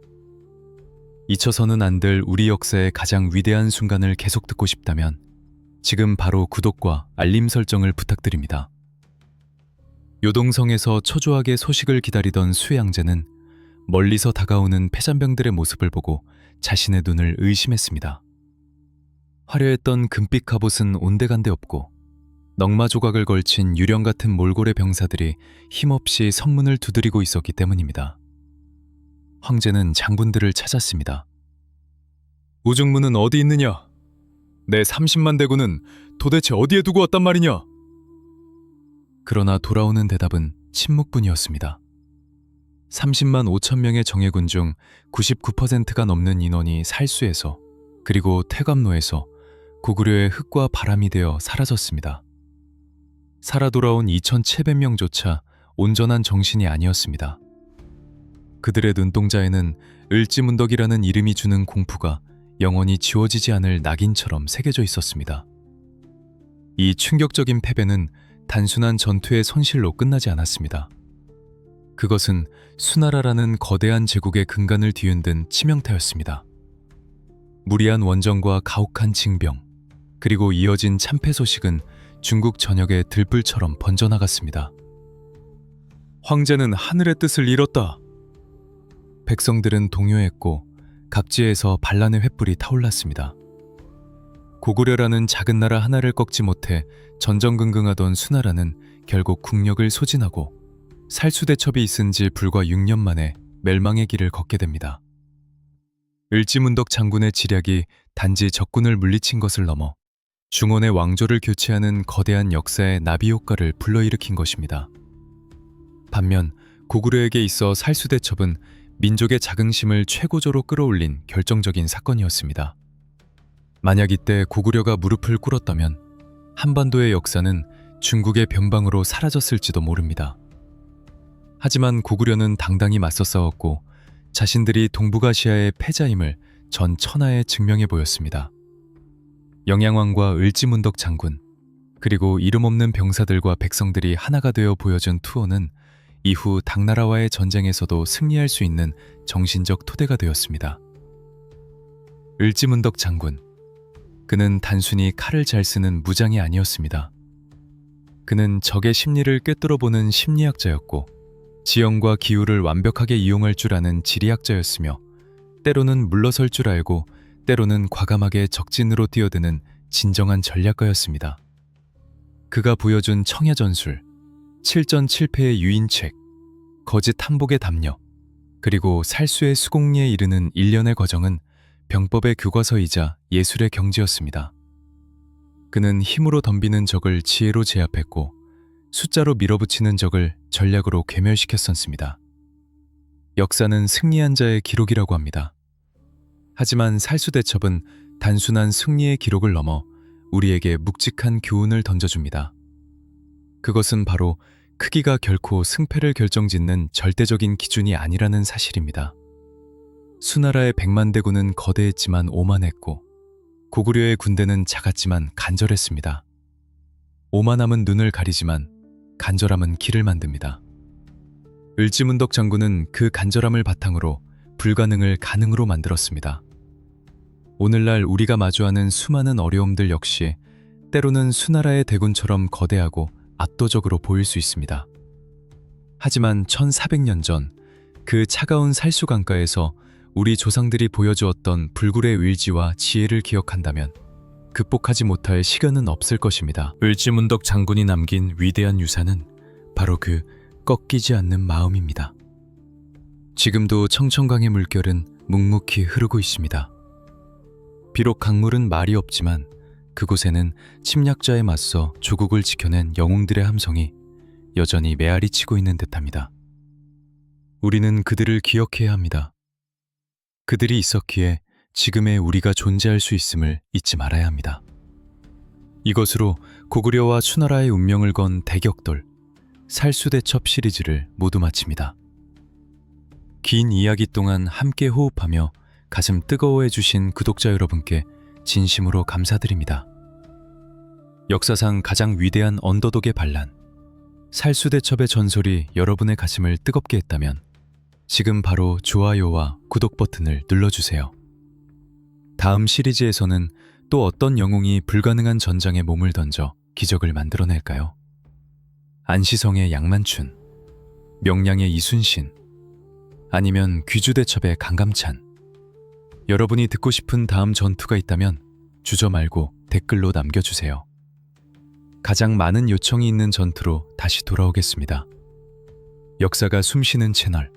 잊혀서는 안 될 우리 역사의 가장 위대한 순간을 계속 듣고 싶다면 지금 바로 구독과 알림 설정을 부탁드립니다. 요동성에서 초조하게 소식을 기다리던 수양제는 멀리서 다가오는 패잔병들의 모습을 보고 자신의 눈을 의심했습니다. 화려했던 금빛 갑옷은 온데간데 없고 넉마 조각을 걸친 유령 같은 몰골의 병사들이 힘없이 성문을 두드리고 있었기 때문입니다. 황제는 장군들을 찾았습니다. 우중문은 어디 있느냐? 내 30만 대군은 도대체 어디에 두고 왔단 말이냐? 그러나 돌아오는 대답은 침묵뿐이었습니다. 30만 5천 명의 정예군 중 99%가 넘는 인원이 살수에서 그리고 퇴감로에서 고구려의 흙과 바람이 되어 사라졌습니다. 살아 돌아온 2,700명조차 온전한 정신이 아니었습니다. 그들의 눈동자에는 을지문덕이라는 이름이 주는 공포가 영원히 지워지지 않을 낙인처럼 새겨져 있었습니다. 이 충격적인 패배는 단순한 전투의 손실로 끝나지 않았습니다. 그것은 수나라라는 거대한 제국의 근간을 뒤흔든 치명타였습니다. 무리한 원정과 가혹한 징병, 그리고 이어진 참패 소식은 중국 전역에 들불처럼 번져나갔습니다. 황제는 하늘의 뜻을 잃었다. 백성들은 동요했고 각지에서 반란의 횃불이 타올랐습니다. 고구려라는 작은 나라 하나를 꺾지 못해 전전긍긍하던 수나라는 결국 국력을 소진하고 살수대첩이 있은 지 불과 6년 만에 멸망의 길을 걷게 됩니다. 을지문덕 장군의 지략이 단지 적군을 물리친 것을 넘어 중원의 왕조를 교체하는 거대한 역사의 나비 효과를 불러일으킨 것입니다. 반면 고구려에게 있어 살수대첩은 민족의 자긍심을 최고조로 끌어올린 결정적인 사건이었습니다. 만약 이때 고구려가 무릎을 꿇었다면 한반도의 역사는 중국의 변방으로 사라졌을지도 모릅니다. 하지만 고구려는 당당히 맞서 싸웠고 자신들이 동북아시아의 패자임을 전 천하에 증명해 보였습니다. 영양왕과 을지문덕 장군, 그리고 이름 없는 병사들과 백성들이 하나가 되어 보여준 투혼은 이후 당나라와의 전쟁에서도 승리할 수 있는 정신적 토대가 되었습니다. 을지문덕 장군, 그는 단순히 칼을 잘 쓰는 무장이 아니었습니다. 그는 적의 심리를 꿰뚫어보는 심리학자였고 지형과 기후를 완벽하게 이용할 줄 아는 지리학자였으며 때로는 물러설 줄 알고 때로는 과감하게 적진으로 뛰어드는 진정한 전략가였습니다. 그가 보여준 청야전술, 7전 7패의 유인책, 거짓 항복의 담력, 그리고 살수의 수공리에 이르는 일련의 과정은 병법의 교과서이자 예술의 경지였습니다. 그는 힘으로 덤비는 적을 지혜로 제압했고 숫자로 밀어붙이는 적을 전략으로 괴멸시켰었습니다. 역사는 승리한 자의 기록이라고 합니다. 하지만 살수대첩은 단순한 승리의 기록을 넘어 우리에게 묵직한 교훈을 던져줍니다. 그것은 바로 크기가 결코 승패를 결정짓는 절대적인 기준이 아니라는 사실입니다. 수나라의 100만 대군은 거대했지만 오만했고 고구려의 군대는 작았지만 간절했습니다. 오만함은 눈을 가리지만 간절함은 길을 만듭니다. 을지문덕 장군은 그 간절함을 바탕으로 불가능을 가능으로 만들었습니다. 오늘날 우리가 마주하는 수많은 어려움들 역시 때로는 수나라의 대군처럼 거대하고 압도적으로 보일 수 있습니다. 하지만 1400년 전 그 차가운 살수 강가에서 우리 조상들이 보여주었던 불굴의 의지와 지혜를 기억한다면 극복하지 못할 시련은 없을 것입니다. 을지문덕 장군이 남긴 위대한 유산은 바로 그 꺾이지 않는 마음입니다. 지금도 청천강의 물결은 묵묵히 흐르고 있습니다. 비록 강물은 말이 없지만 그곳에는 침략자에 맞서 조국을 지켜낸 영웅들의 함성이 여전히 메아리 치고 있는 듯합니다. 우리는 그들을 기억해야 합니다. 그들이 있었기에 지금의 우리가 존재할 수 있음을 잊지 말아야 합니다. 이것으로 고구려와 추나라의 운명을 건 대격돌, 살수대첩 시리즈를 모두 마칩니다. 긴 이야기 동안 함께 호흡하며 가슴 뜨거워해 주신 구독자 여러분께 진심으로 감사드립니다. 역사상 가장 위대한 언더독의 반란, 살수대첩의 전설이 여러분의 가슴을 뜨겁게 했다면 지금 바로 좋아요와 구독 버튼을 눌러주세요. 다음 시리즈에서는 또 어떤 영웅이 불가능한 전장에 몸을 던져 기적을 만들어낼까요? 안시성의 양만춘, 명량의 이순신, 아니면 귀주대첩의 강감찬. 여러분이 듣고 싶은 다음 전투가 있다면 주저 말고 댓글로 남겨주세요. 가장 많은 요청이 있는 전투로 다시 돌아오겠습니다. 역사가 숨쉬는 채널,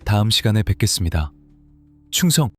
다음 시간에 뵙겠습니다. 충성!